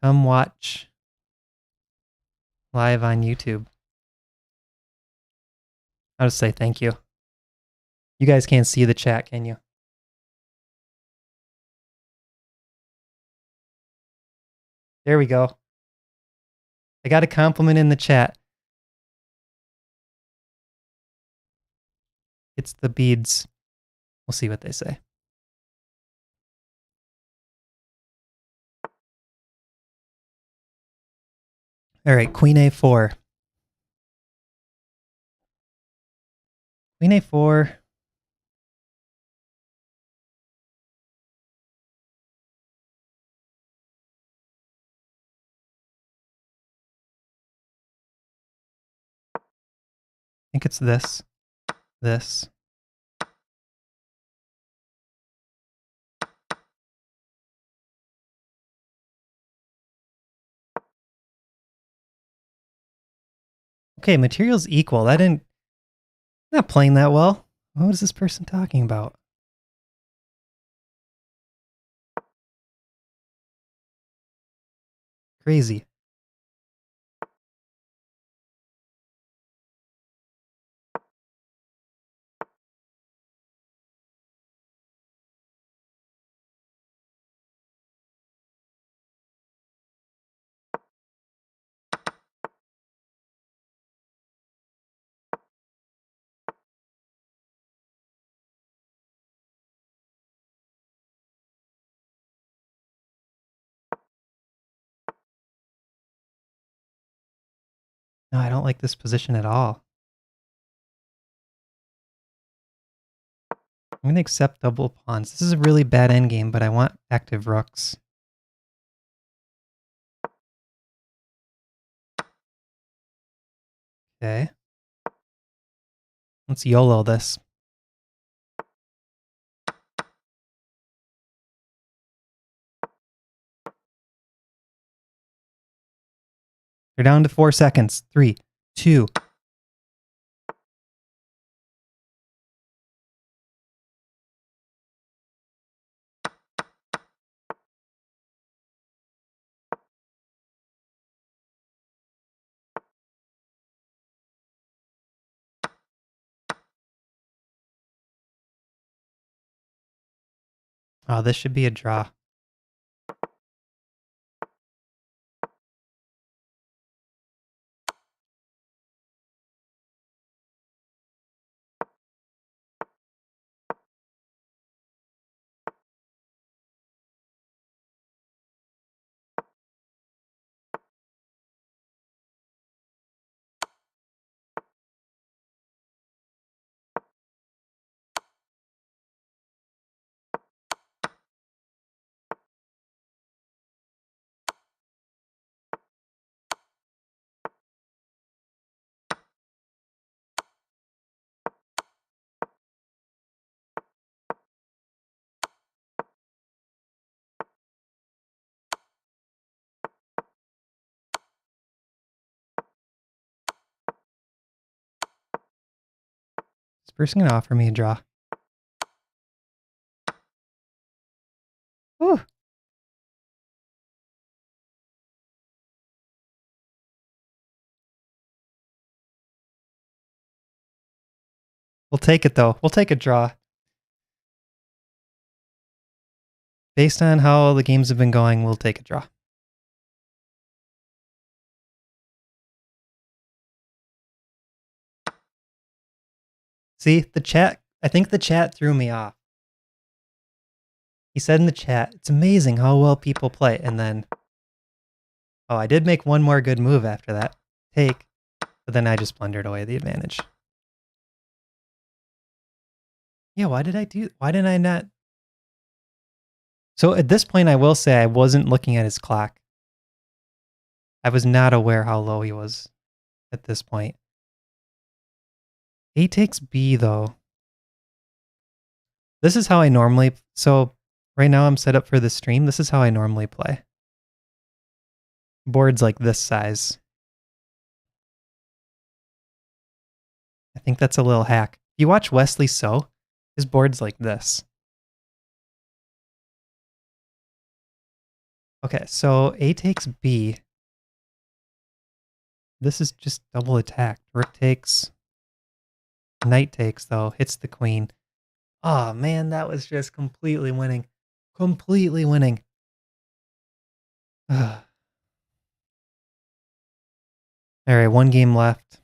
Come watch live on YouTube. I'll just say thank you. You guys can't see the chat, can you? There we go. I got a compliment in the chat. It's the beads. We'll see what they say. All right, queen a4. Queen a4. I think it's this. This. Okay, material's equal. That didn't... Not playing that well. What is this person talking about? Crazy. No, I don't like this position at all. I'm going to accept double pawns. This is a really bad endgame, but I want active rooks. Okay. Let's YOLO this. They're down to 4 seconds. 3, 2. Oh, this should be a draw. This person going to offer me a draw. Whew. We'll take it, though. We'll take a draw. Based on how the games have been going, we'll take a draw. See, the chat, I think the chat threw me off. He said in the chat, it's amazing how well people play. And then, oh, I did make one more good move after that. Take. But then I just blundered away the advantage. Yeah, why did I not? So at this point, I will say I wasn't looking at his clock. I was not aware how low he was at this point. A takes B, though. This is how I normally... So right now I'm set up for the stream. This is how I normally play. Boards like this size. I think that's a little hack. If you watch Wesley So, his board's like this. Okay, so A takes B. This is just double attack. Rook takes. Knight takes, though. Hits the queen. Oh, man, that was just completely winning. Completely winning. All right, one game left.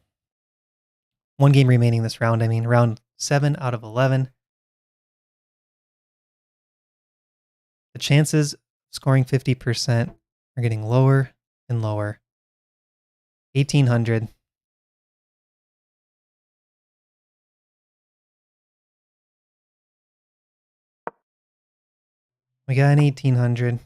One game remaining this round. I mean, round 7 out of 11. The chances of scoring 50% are getting lower and lower. 1,800. We got an 1,800.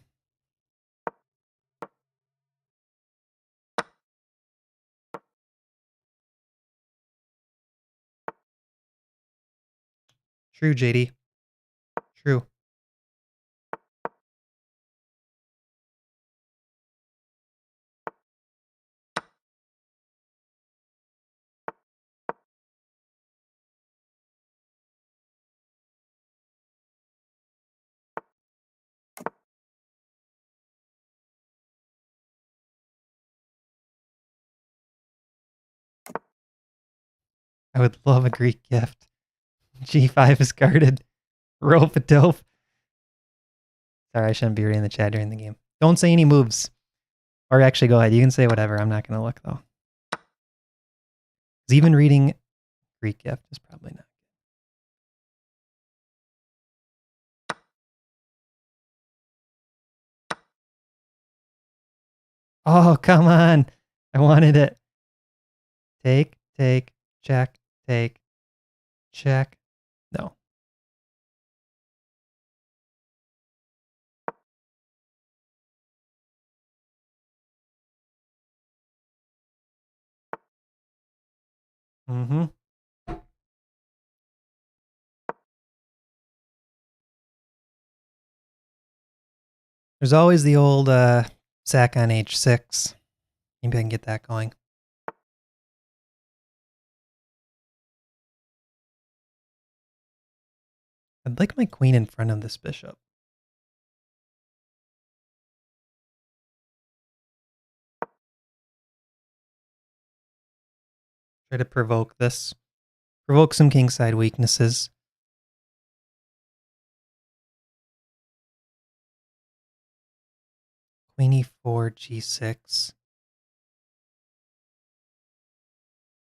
True, JD. True. I would love a Greek gift. G5 is guarded. Rope a dope. Sorry, I shouldn't be reading the chat during the game. Don't say any moves. Or actually, go ahead. You can say whatever. I'm not going to look, though. Because even reading Greek gift is probably not. Oh, come on. I wanted it. Take, check, take, check. No. Mm-hmm. There's always the old sack on h6. Maybe I can get that going. I'd like my queen in front of this bishop. Try to provoke this. Provoke some kingside weaknesses. Queen e4, g6.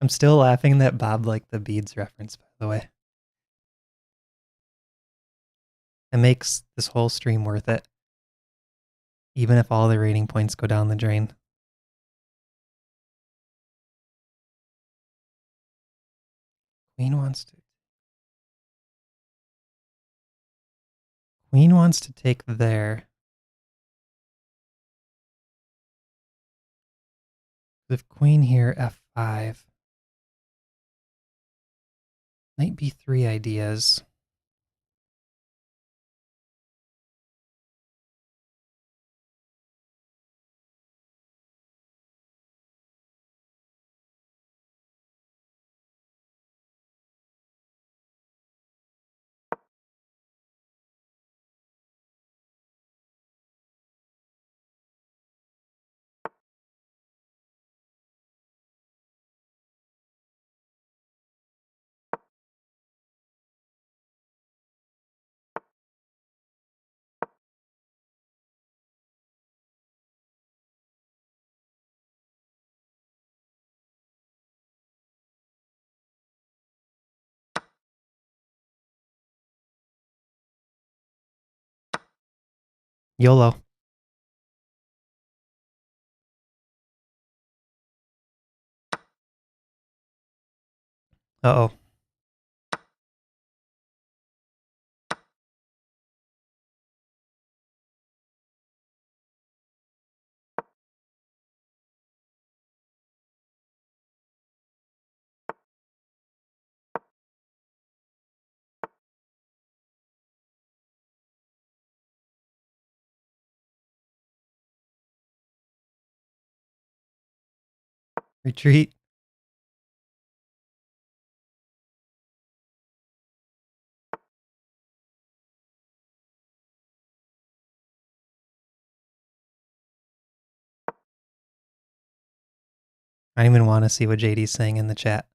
I'm still laughing that Bob liked the beads reference, by the way. It makes this whole stream worth it. Even if all the rating points go down the drain. Queen wants to take there. If queen here, f5. Might be 3 ideas. YOLO. Uh-oh. Retreat. I don't even want to see what JD's saying in the chat.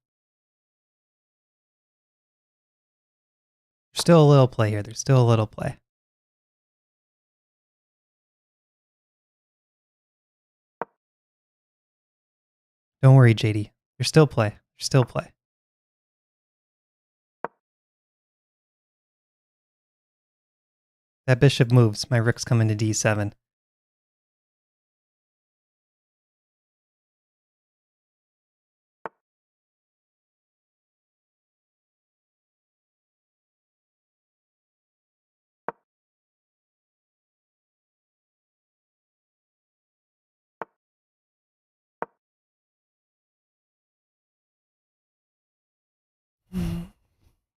There's still a little play here. There's still a little play. Don't worry, JD. There's still play. There's still play. That bishop moves. My rook's coming to D7.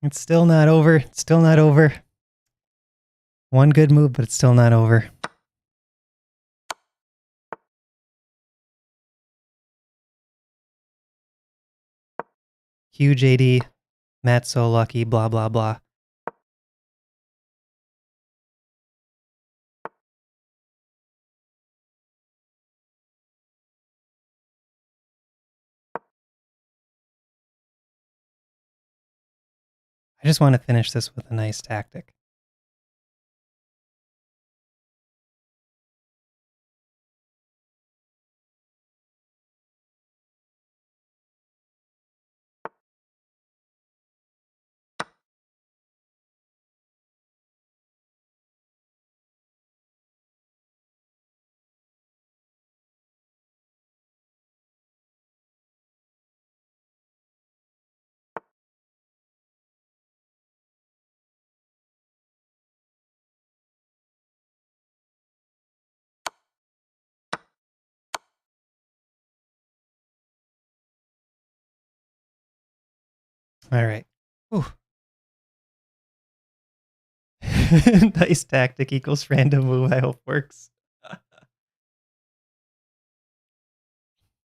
It's still not over. It's still not over. One good move, but it's still not over. Huge JD. Matt's so lucky. Blah, blah, blah. I just want to finish this with a nice tactic. All right. Nice tactic equals random move. I hope works.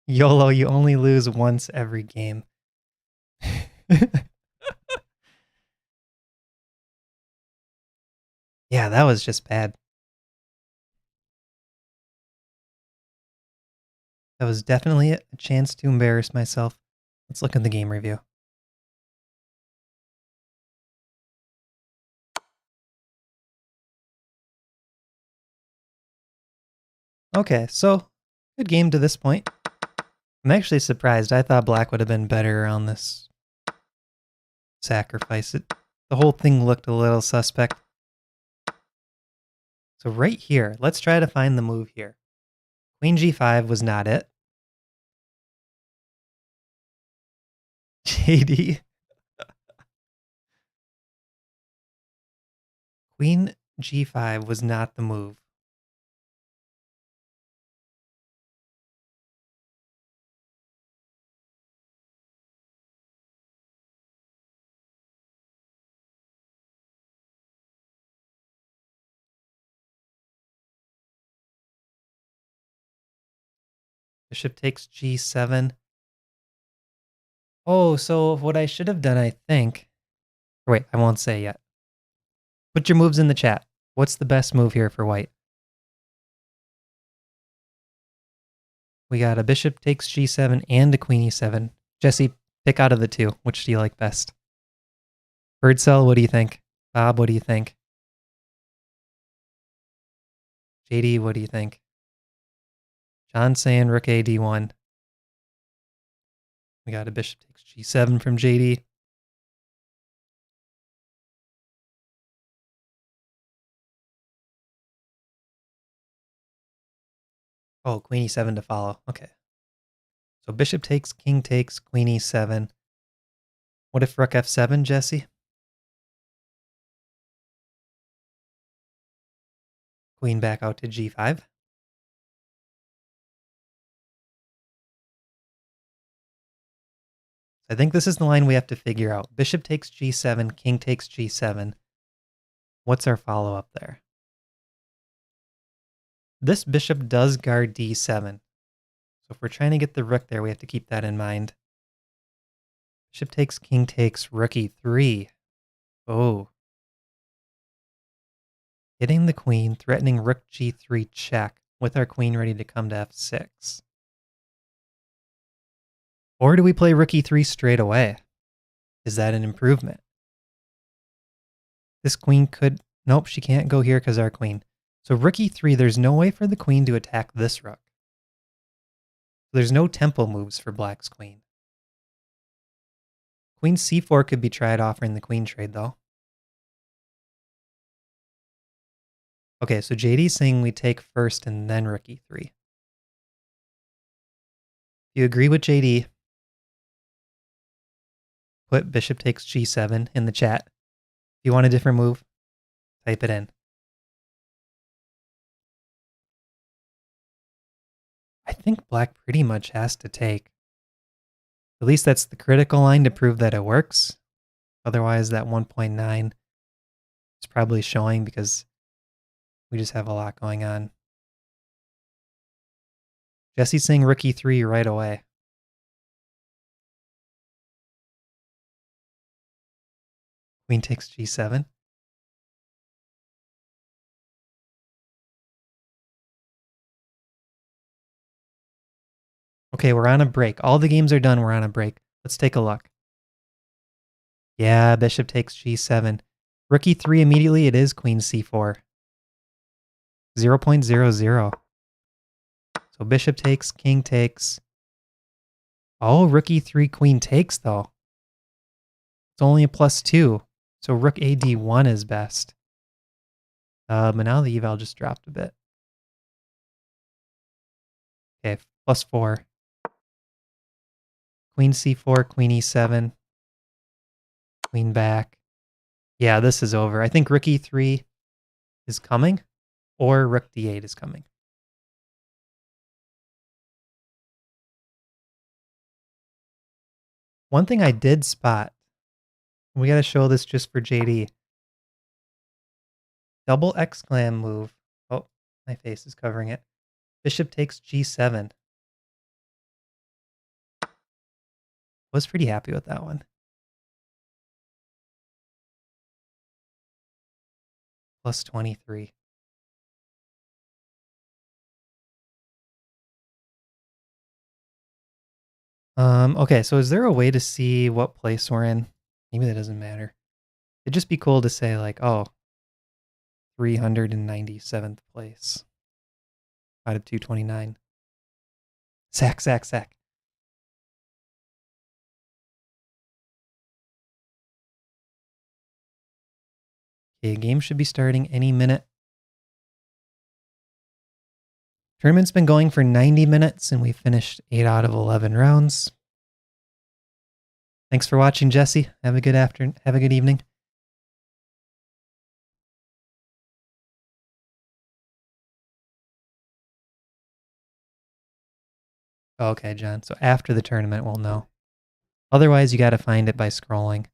YOLO, you only lose once every game. Yeah, that was just bad. That was definitely a chance to embarrass myself. Let's look at the game review. Okay, so good game to this point. I'm actually surprised. I thought black would have been better on this sacrifice. The whole thing looked a little suspect. So right here, let's try to find the move here. Queen G5 was not it. JD. Queen G5 was not the move. Bishop takes G7. Oh, so what I should have done, I think... Wait, I won't say yet. Put your moves in the chat. What's the best move here for white? We got a bishop takes G7 and a queen E7. Jesse, pick out of the two. Which do you like best? Birdcell, what do you think? Bob, what do you think? JD, what do you think? John saying rook A D1. We got a bishop takes G7 from JD. Oh, queen e7 to follow. Okay. So bishop takes, king takes, queen e7. What if rook f7, Jesse? Queen back out to g5. I think this is the line we have to figure out. Bishop takes g7, king takes g7. What's our follow-up there? This bishop does guard d7. So if we're trying to get the rook there, we have to keep that in mind. Bishop takes, king takes, rook e3. Oh. Hitting the queen, threatening rook g3 check with our queen ready to come to f6. Or do we play rook e3 straight away? Is that an improvement? This queen could... Nope, she can't go here because our queen. So rook e3, there's no way for the queen to attack this rook. There's no tempo moves for black's queen. Queen c4 could be tried offering the queen trade, though. Okay, so JD's saying we take first and then rook e3. If you agree with JD, put bishop takes g7 in the chat. If you want a different move, type it in. I think black pretty much has to take. At least that's the critical line to prove that it works. Otherwise, that 1.9 is probably showing because we just have a lot going on. Jesse's saying rook e3 right away. Queen takes g7. Okay, we're on a break. All the games are done. We're on a break. Let's take a look. Yeah, bishop takes g7. Rook e3 immediately. It is queen c4. 0.00. So bishop takes, king takes. Oh, rook e3, queen takes, though. It's only a +2. So rook ad1 is best. But now the eval just dropped a bit. Okay, +4. Queen c4, queen e7. Queen back. Yeah, this is over. I think rook e3 is coming, or rook d8 is coming. One thing I did spot, we got to show this just for JD. Double exclam move. Oh, my face is covering it. Bishop takes g7. Was pretty happy with that one. +23. Okay, so is there a way to see what place we're in? Maybe that doesn't matter. It'd just be cool to say like, oh, 397th place out of 229. Sack, sack, sack. Okay, game should be starting any minute. Tournament's been going for 90 minutes and we finished 8 out of 11 rounds. Thanks for watching, Jesse. Have a good afternoon. Have a good evening. Okay, John. So after the tournament, we'll know. Otherwise, you got to find it by scrolling.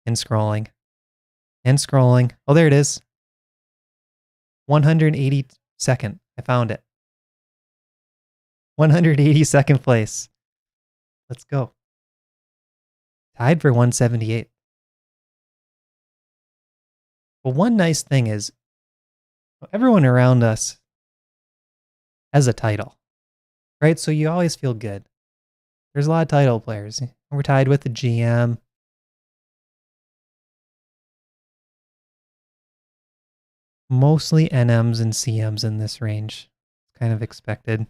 And scrolling. And scrolling. Oh, there it is. 182nd. I found it. 182nd place. Let's go. Tied for 178. Well, one nice thing is everyone around us has a title, right? So you always feel good. There's a lot of title players. We're tied with the GM. Mostly NMs and CMs in this range. Kind of expected.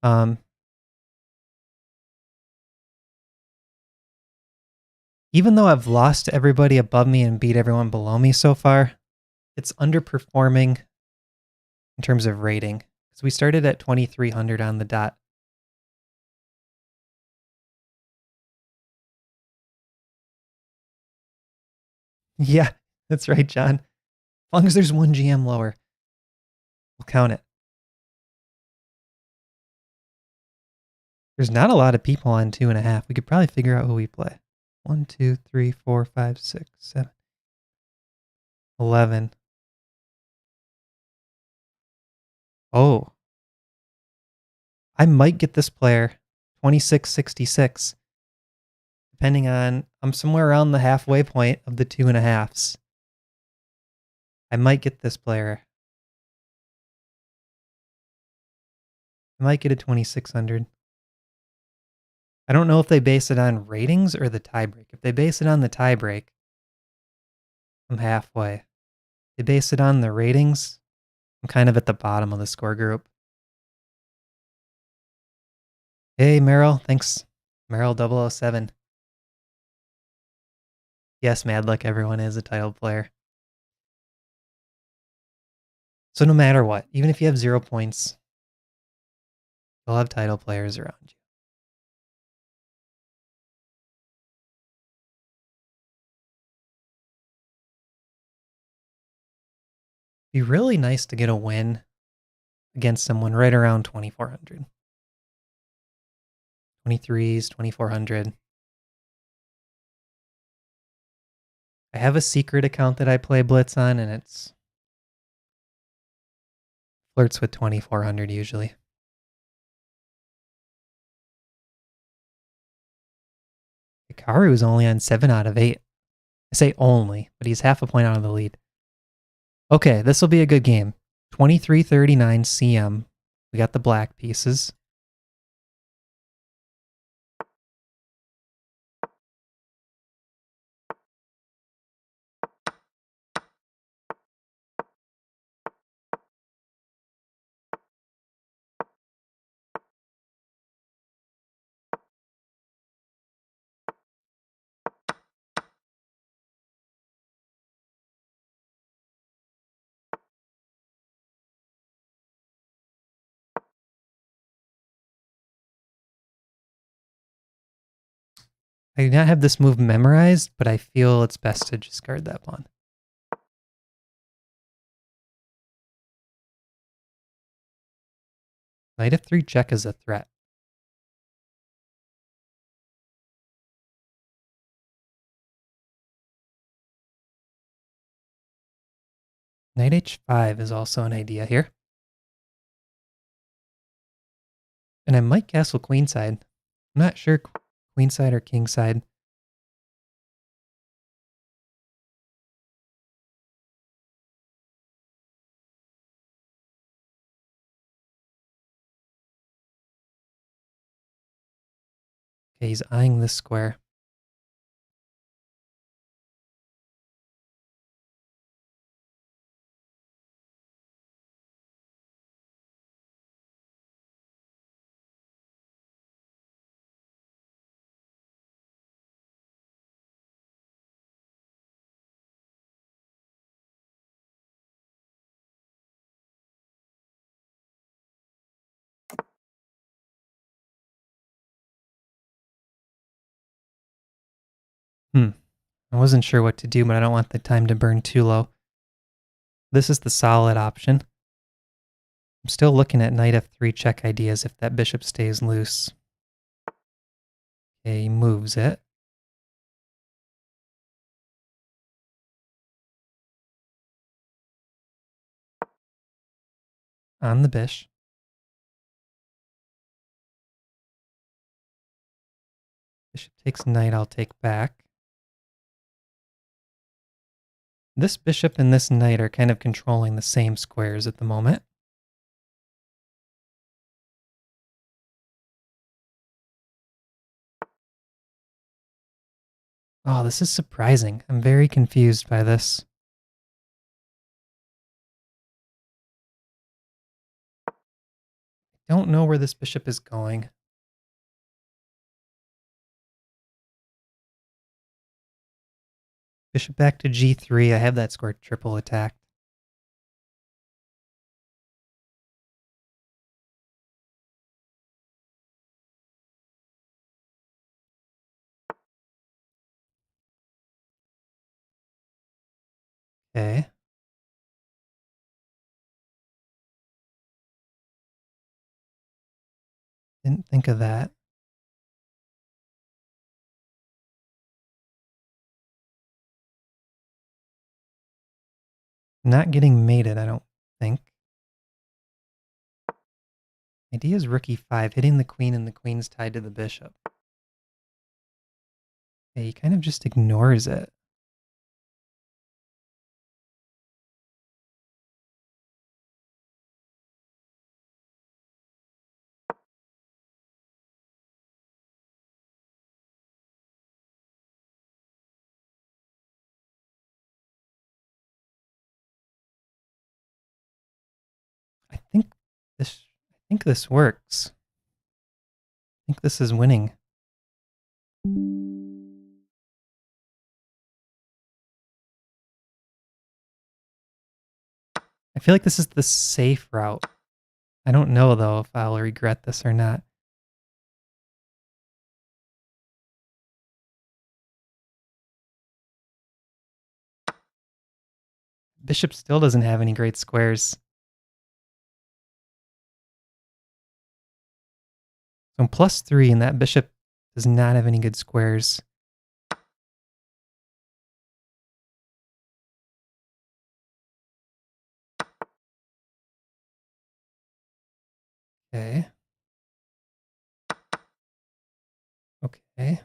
Um, Even though I've lost to everybody above me and beat everyone below me so far, it's underperforming in terms of rating. So we started at 2,300 on the dot. Yeah, that's right, John. As long as there's one GM lower, we'll count it. There's not a lot of people on 2.5. We could probably figure out who we play. 1, 2, 3, 4, 5, 6, 7, 11. Oh, I might get this player 2666, depending on, I'm somewhere around the halfway point of the 2.5s. I might get this player. I might get a 2600. I don't know if they base it on ratings or the tiebreak. If they base it on the tiebreak, I'm halfway. If they base it on the ratings, I'm kind of at the bottom of the score group. Hey, Meryl. Thanks. Meryl 007. Yes, Mad Luck, everyone is a title player. So no matter what, even if you have 0 points, you'll have title players around you. Be really nice to get a win against someone right around 2,400. 23s, 2,400. I have a secret account that I play Blitz on, and it's flirts with 2,400 usually. Hikaru is only on 7 out of 8. I say only, but he's half a point out of the lead. Okay, this will be a good game. 2339 CM. We got the black pieces. I do not have this move memorized, but I feel it's best to just guard that pawn. Knight f3 check is a threat. Knight h5 is also an idea here. And I might castle queenside. I'm not sure queenside or kingside. Okay, he's eyeing this square. I wasn't sure what to do, but I don't want the time to burn too low. This is the solid option. I'm still looking at knight f3 check ideas if that bishop stays loose. Okay, he moves it. On the bishop. Bishop takes knight, I'll take back. This bishop and this knight are kind of controlling the same squares at the moment. Oh, this is surprising. I'm very confused by this. I don't know where this bishop is going. Bishop back to G3. I have that square triple attacked. Okay. Didn't think of that. Not getting mated, I don't think. Idea is rook e5, hitting the queen, and the queen's tied to the bishop. Yeah, he kind of just ignores it. I think this works. I think this is winning. I feel like this is the safe route. I don't know though if I'll regret this or not. Bishop still doesn't have any great squares. So I'm +3, and that bishop does not have any good squares. Okay. Okay.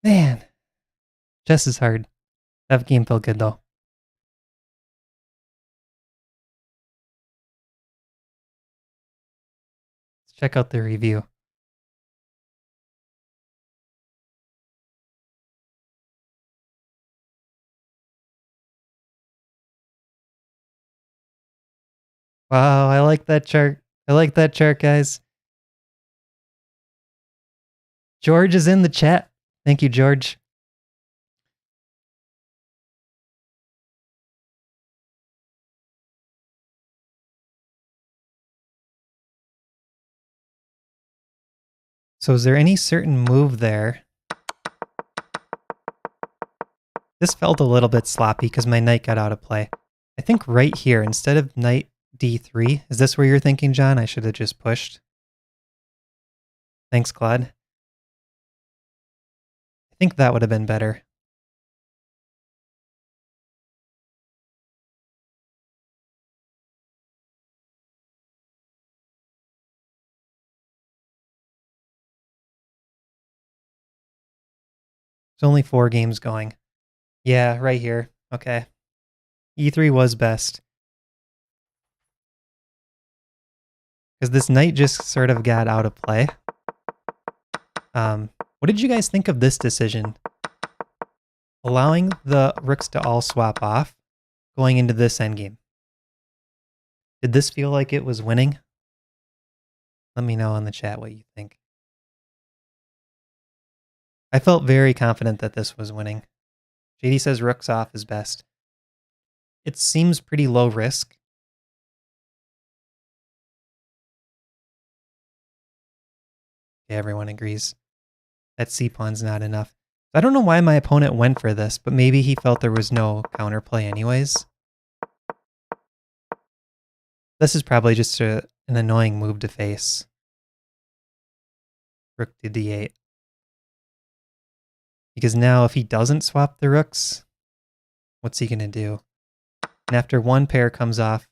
Man, chess is hard. That game felt good though. Let's check out the review. Wow, I like that chart. I like that chart, guys. George is in the chat. Thank you, George. So is there any certain move there? This felt a little bit sloppy because my knight got out of play. I think right here, instead of knight d3, is this where you're thinking, John? I should have just pushed. Thanks, Claude. I think that would have been better. There's only 4 games going. Yeah, right here. Okay. E3 was best. Because this knight just sort of got out of play. What did you guys think of this decision? Allowing the rooks to all swap off, going into this endgame. Did this feel like it was winning? Let me know in the chat what you think. I felt very confident that this was winning. JD says rooks off is best. It seems pretty low risk. Yeah, everyone agrees. That c-pawn's not enough. I don't know why my opponent went for this, but maybe he felt there was no counterplay anyways. This is probably just an annoying move to face. Rook to d8. Because now if he doesn't swap the rooks, what's he going to do? And after one pair comes off,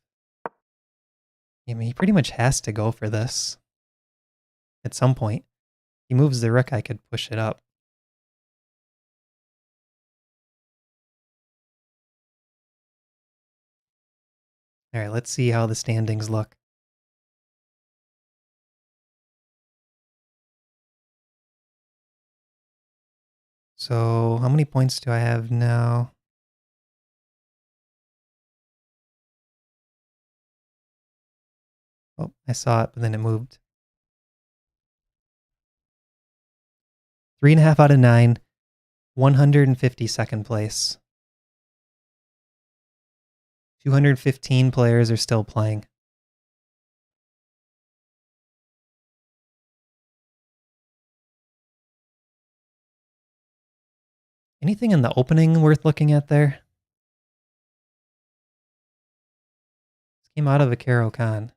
I mean, he pretty much has to go for this. At some point. He moves the rook, I could push it up. All right, let's see how the standings look. So how many points do I have now? Oh, I saw it, but then it moved. 3.5 out of 9, 152nd place. 215 players are still playing. Anything in the opening worth looking at there? This came out of a Caro-Kann.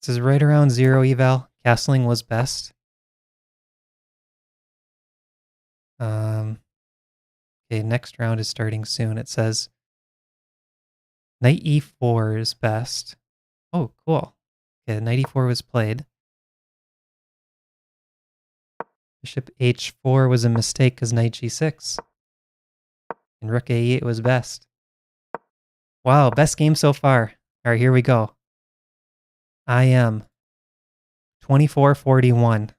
This is right around 0 eval. Castling was best. Okay, next round is starting soon. It says knight e4 is best. Oh, cool. Okay, knight e4 was played. Bishop h4 was a mistake because knight g6. And rook a8 was best. Wow, best game so far. All right, here we go. I am 24-41.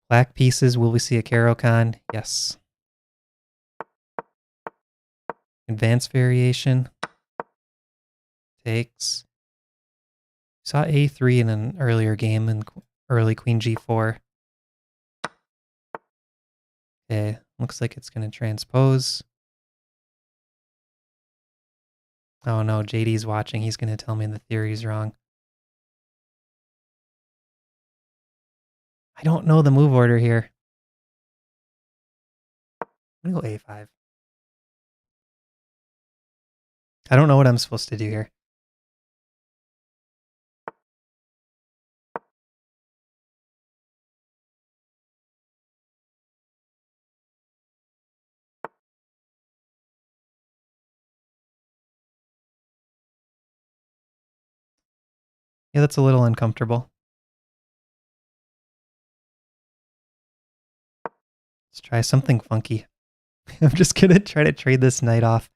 Black pieces, will we see a Caro-Kann? Yes. Advanced variation. Takes. Saw a3 in an earlier game in early queen g4. Okay, looks like it's going to transpose. Oh no, JD's watching. He's going to tell me the theory's wrong. I don't know the move order here. I'm going to go a5. I don't know what I'm supposed to do here. Yeah, that's a little uncomfortable. Let's try something funky. I'm just going to try to trade this knight off.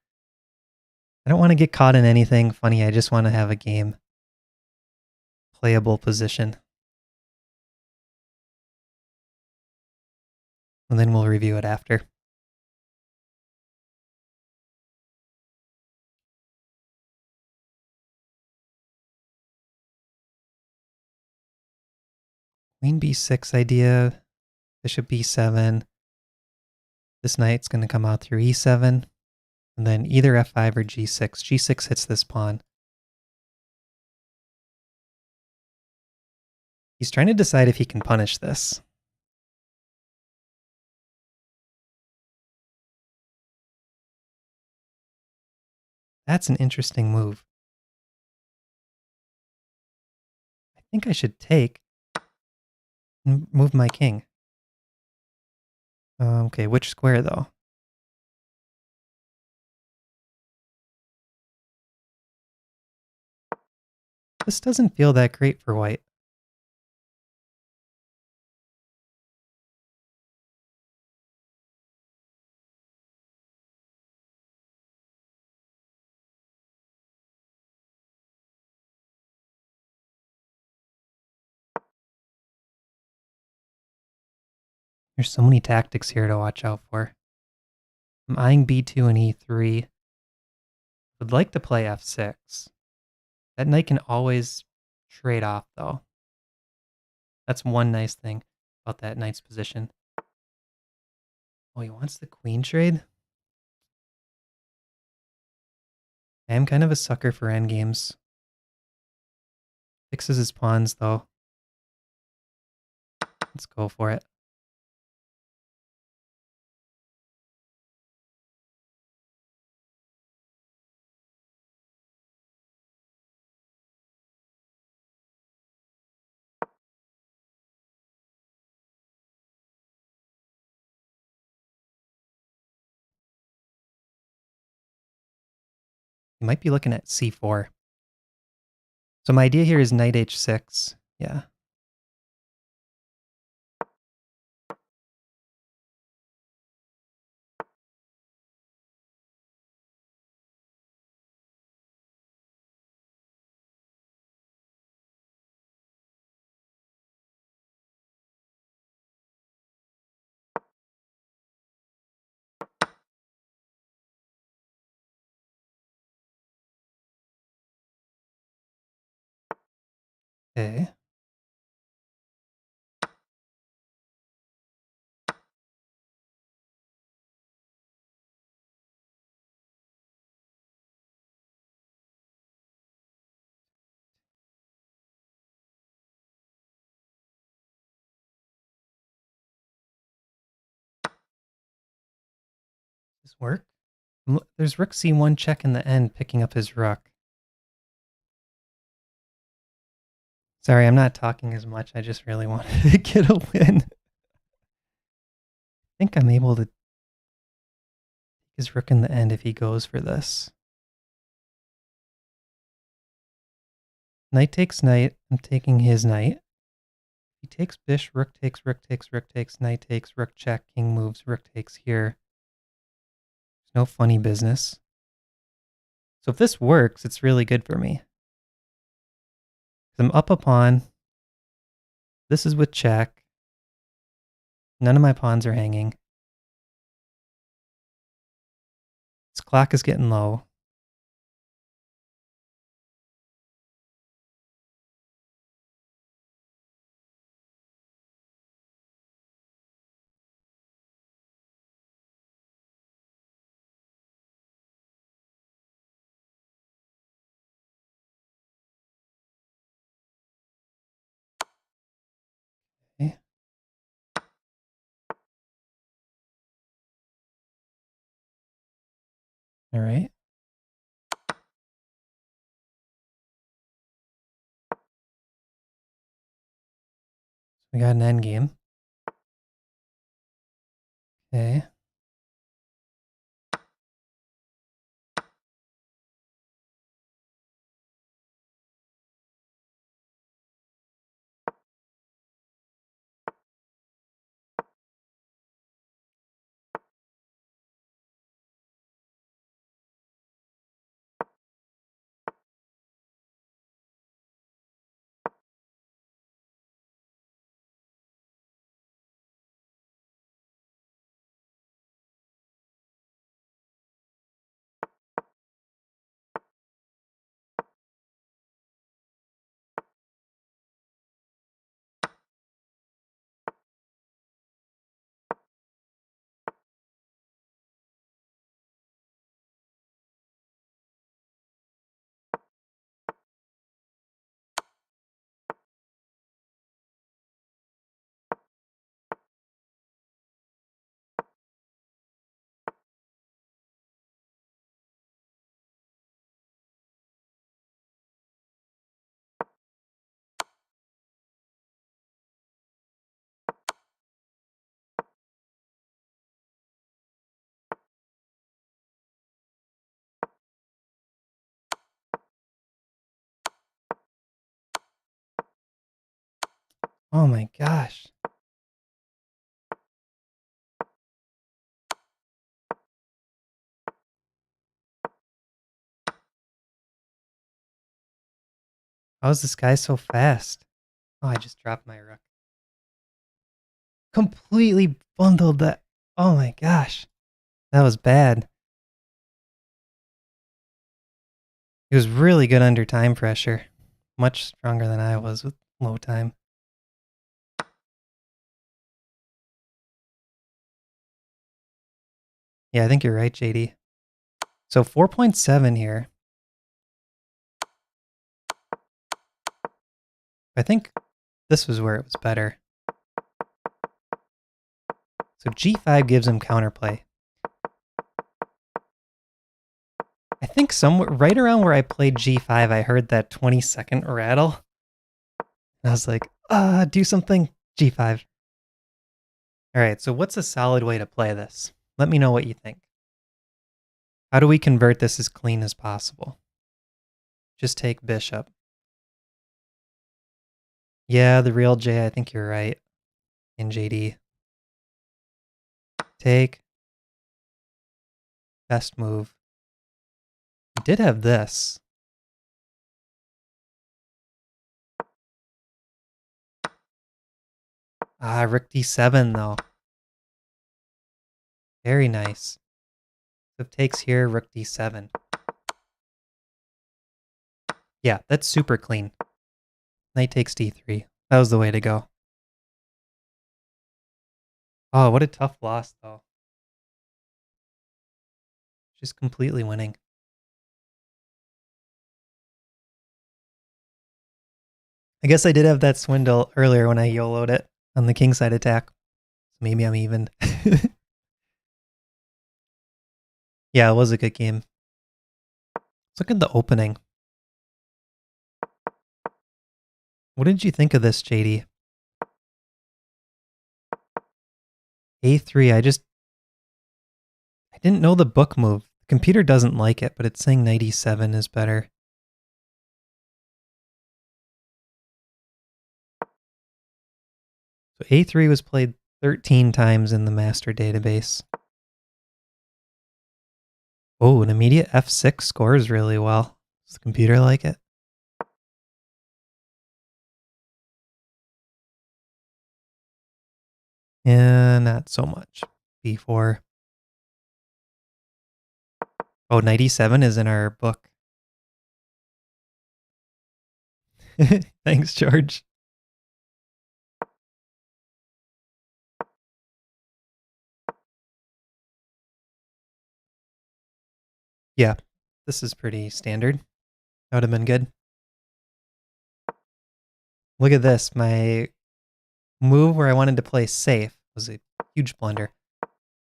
I don't want to get caught in anything funny. I just want to have a game. Playable position. and then we'll review it after. Queen b6 idea, bishop b7. This knight's going to come out through e7, and then either f5 or g6. g6 hits this pawn. He's trying to decide if he can punish this. That's an interesting move. I think I should take and move my king. Okay, which square though? This doesn't feel that great for white. There's so many tactics here to watch out for. I'm eyeing b2 and e3. Would like to play f6. That knight can always trade off though. That's one nice thing about that knight's position. Oh, he wants the queen trade? I am kind of a sucker for endgames. Fixes his pawns though. Let's go for it. You might be looking at c4. So my idea here is knight h6. Yeah. Okay. Does this work? There's rook c1 check in the end, picking up his rook. Sorry, I'm not talking as much. I just really wanted to get a win. I think I'm able to take his rook in the end if he goes for this. Knight takes knight. I'm taking his knight. He takes bishop, rook takes, rook takes, rook takes, knight takes, rook check, king moves, rook takes here. There's no funny business. So if this works, it's really good for me. I'm up a pawn. This is with check. None of my pawns are hanging. This clock is getting low. Okay. All right. We got an endgame. Okay. Oh my gosh. How is this guy so fast? Oh, I just dropped my rook. Completely bundled that. Oh my gosh. That was bad. He was really good under time pressure. Much stronger than I was with low time. Yeah, I think you're right, JD. So 4.7 here. I think this was where it was better. So G5 gives him counterplay. I think somewhere right around where I played G5, I heard that 20-second rattle. And I was like, do something. G5. All right, so what's a solid way to play this? Let me know what you think. How do we convert this as clean as possible? Just take bishop. Yeah, the real J, I think you're right. In JD. Take. Best move. We did have this. Rook D7 though. Very nice. So takes here, Rook D7. Yeah, that's super clean. Knight takes D3. That was the way to go. Oh, what a tough loss though. Just completely winning. I guess I did have that swindle earlier when I YOLO'd it on the kingside attack. Maybe I'm even. Yeah, it was a good game. Let's look at the opening. What did you think of this, JD? A3, I didn't know the book move. The computer doesn't like it, but it's saying knight E7 is better. So A3 was played 13 times in the master database. Oh, an immediate F6 scores really well. Does the computer like it? Yeah, not so much. B4. Oh, knight E7 is in our book. Thanks, George. Yeah, this is pretty standard. That would have been good. Look at this. My move where I wanted to play safe was a huge blunder.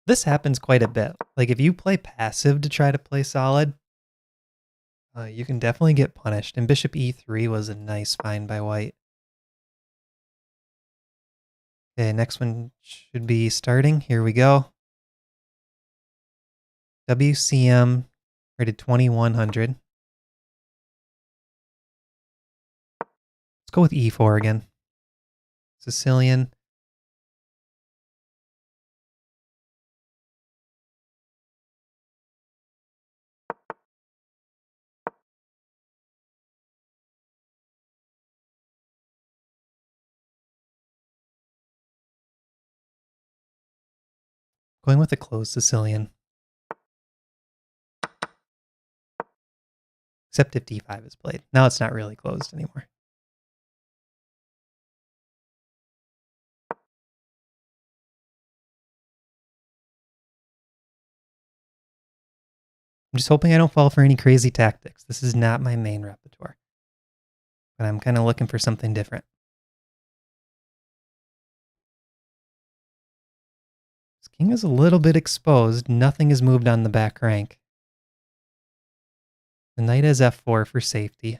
This happens quite a bit. Like if you play passive to try to play solid, you can definitely get punished. And bishop E3 was a nice find by white. Okay, next one should be starting. Here we go. WCM rated 2100. Let's go with E4 again. Sicilian. Going with a closed Sicilian. Except if D5 is played. Now it's not really closed anymore. I'm just hoping I don't fall for any crazy tactics. This is not my main repertoire. But I'm kind of looking for something different. This king is a little bit exposed. Nothing is moved on the back rank. The knight has F4 for safety.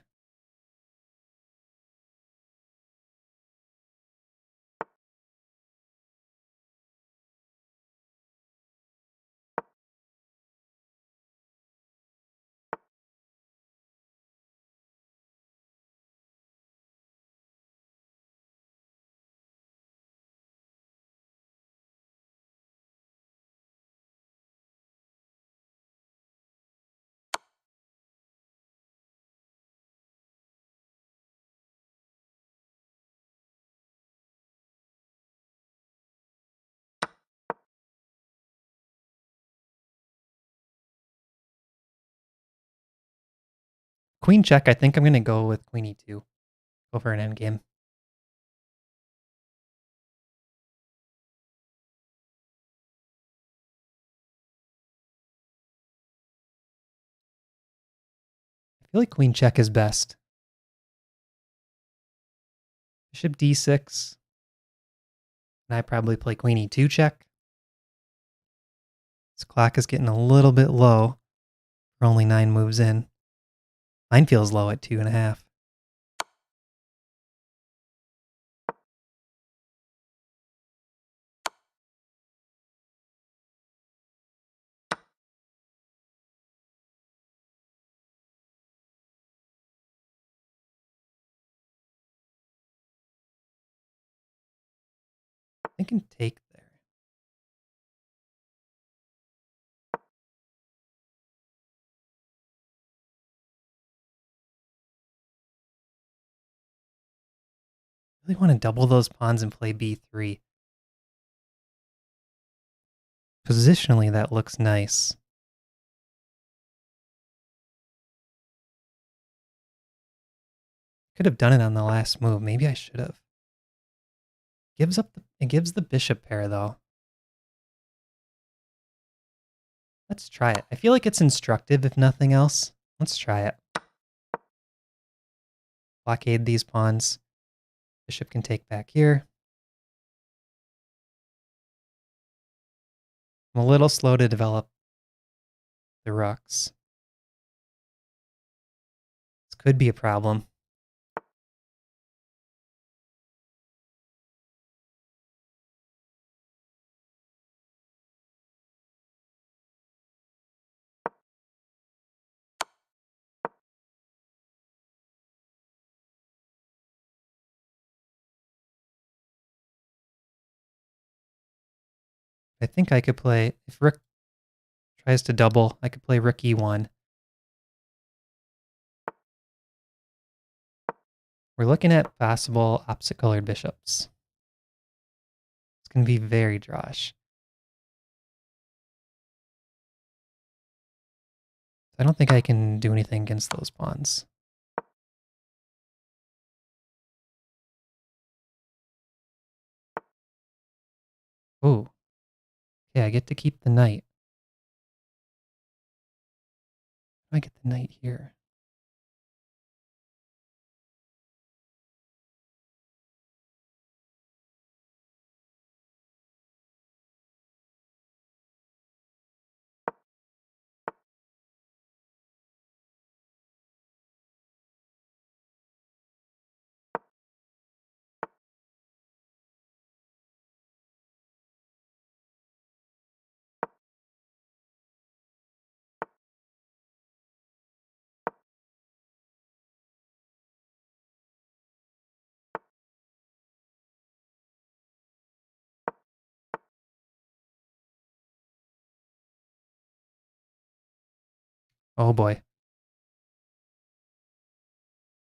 Queen check, I think I'm gonna go with queen e2. Go for an endgame. I feel like queen check is best. Bishop d6. And I probably play queen e2 check. This clock is getting a little bit low. We're only 9 moves in. Mine feels low at 2.5. I can take there. I really want to double those pawns and play b3. Positionally, that looks nice. Could have done it on the last move. Maybe I should have. It gives the bishop pair though. Let's try it. I feel like it's instructive if nothing else. Let's try it. Blockade these pawns. Bishop can take back here. I'm a little slow to develop the rooks. This could be a problem. I think I could play, if rook tries to double, I could play rook e1. We're looking at possible opposite colored bishops. It's going to be very drawish. I don't think I can do anything against those pawns. Oh, okay, I get to keep the knight. I get the knight here. Oh boy.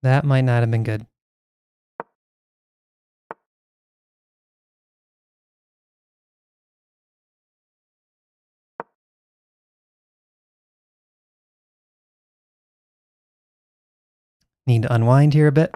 That might not have been good. Need to unwind here a bit.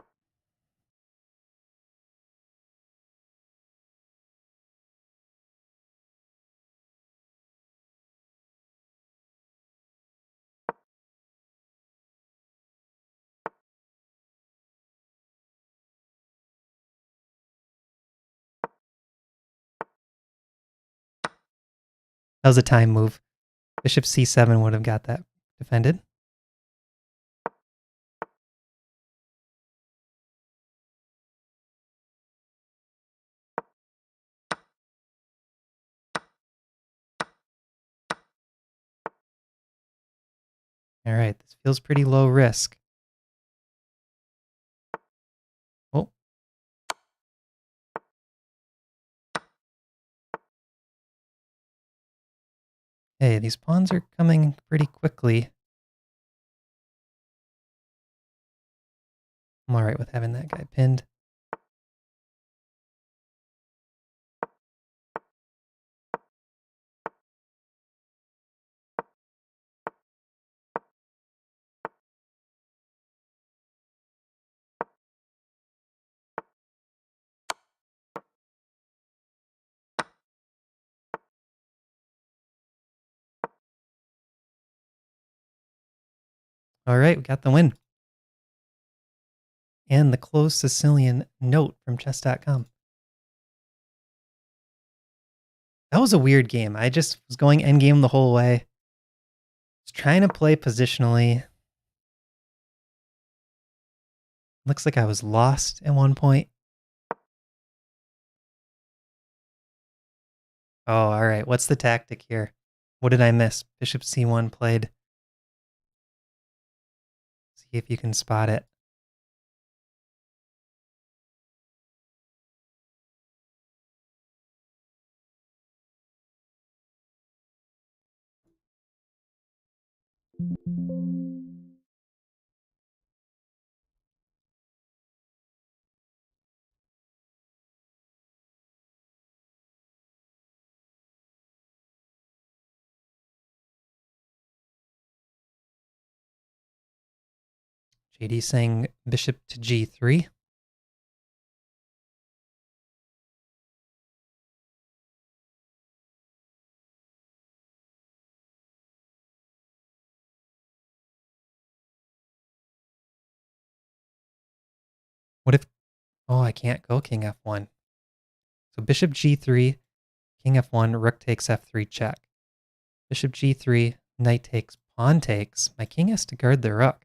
That was a time move. Bishop c7 would have got that defended. All right, this feels pretty low risk. Oh. Hey, these pawns are coming pretty quickly. I'm all right with having that guy pinned. All right, we got the win. And the closed Sicilian note from chess.com. That was a weird game. I just was going endgame the whole way. Was trying to play positionally. Looks like I was lost at one point. Oh, all right. What's the tactic here? What did I miss? Bishop c1 played. See if you can spot it. JD saying bishop to g3. What if, oh, I can't go king f1. So bishop g3, king f1, rook takes f3 check. Bishop g3, knight takes, pawn takes. My king has to guard the rook.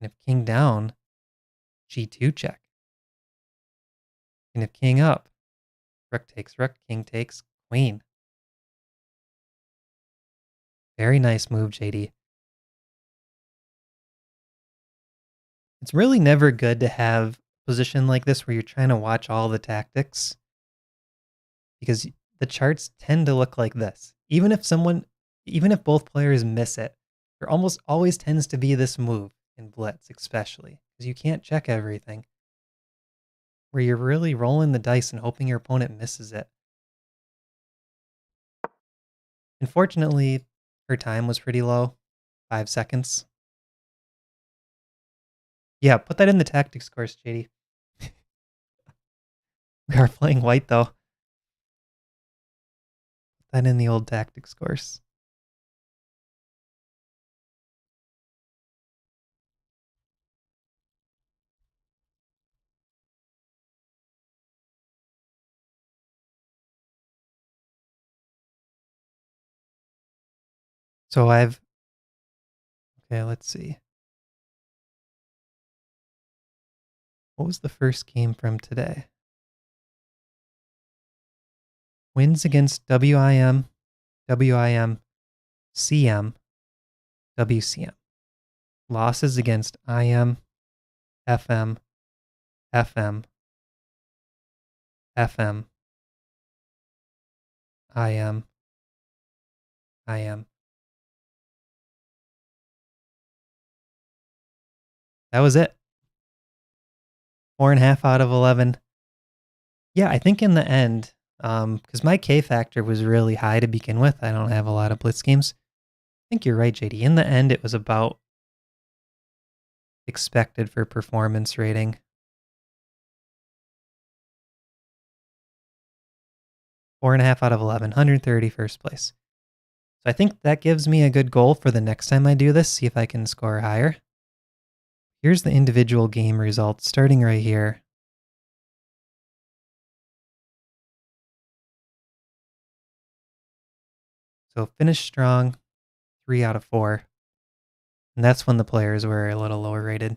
And if king down, g2 check. And if king up, rook takes rook, king takes, queen. Very nice move, JD. It's really never good to have a position like this where you're trying to watch all the tactics, because the charts tend to look like this. Even if both players miss it, there almost always tends to be this move in blitz, especially because you can't check everything, where you're really rolling the dice and hoping your opponent misses it. Unfortunately, her time was pretty low, 5 seconds. Yeah, put that in the tactics course, JD. We are playing white though. Put that in the old tactics course. So okay, let's see. What was the first game from today? Wins against WIM, WIM, CM, WCM. Losses against IM, FM, FM, FM, IM, IM. That was it. 4.5 out of 11. Yeah, I think in the end, because my K factor was really high to begin with, I don't have a lot of blitz games. I think you're right, JD. In the end, it was about expected for performance rating. 4.5 out of 11, 130 first place. So I think that gives me a good goal for the next time I do this, see if I can score higher. Here's the individual game results starting right here. So finish strong, 3 out of 4. And that's when the players were a little lower rated.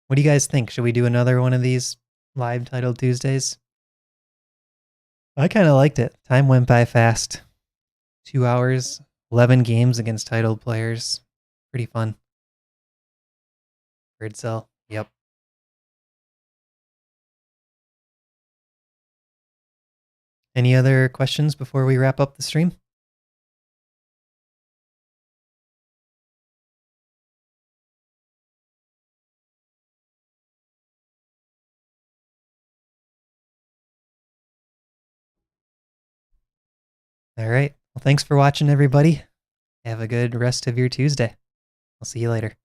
What do you guys think? Should we do another one of these live titled Tuesdays? I kind of liked it. Time went by fast. 2 hours, 11 games against titled players. Pretty fun. Grid cell. Yep. Any other questions before we wrap up the stream? All right. Well, thanks for watching, everybody. Have a good rest of your Tuesday. I'll see you later.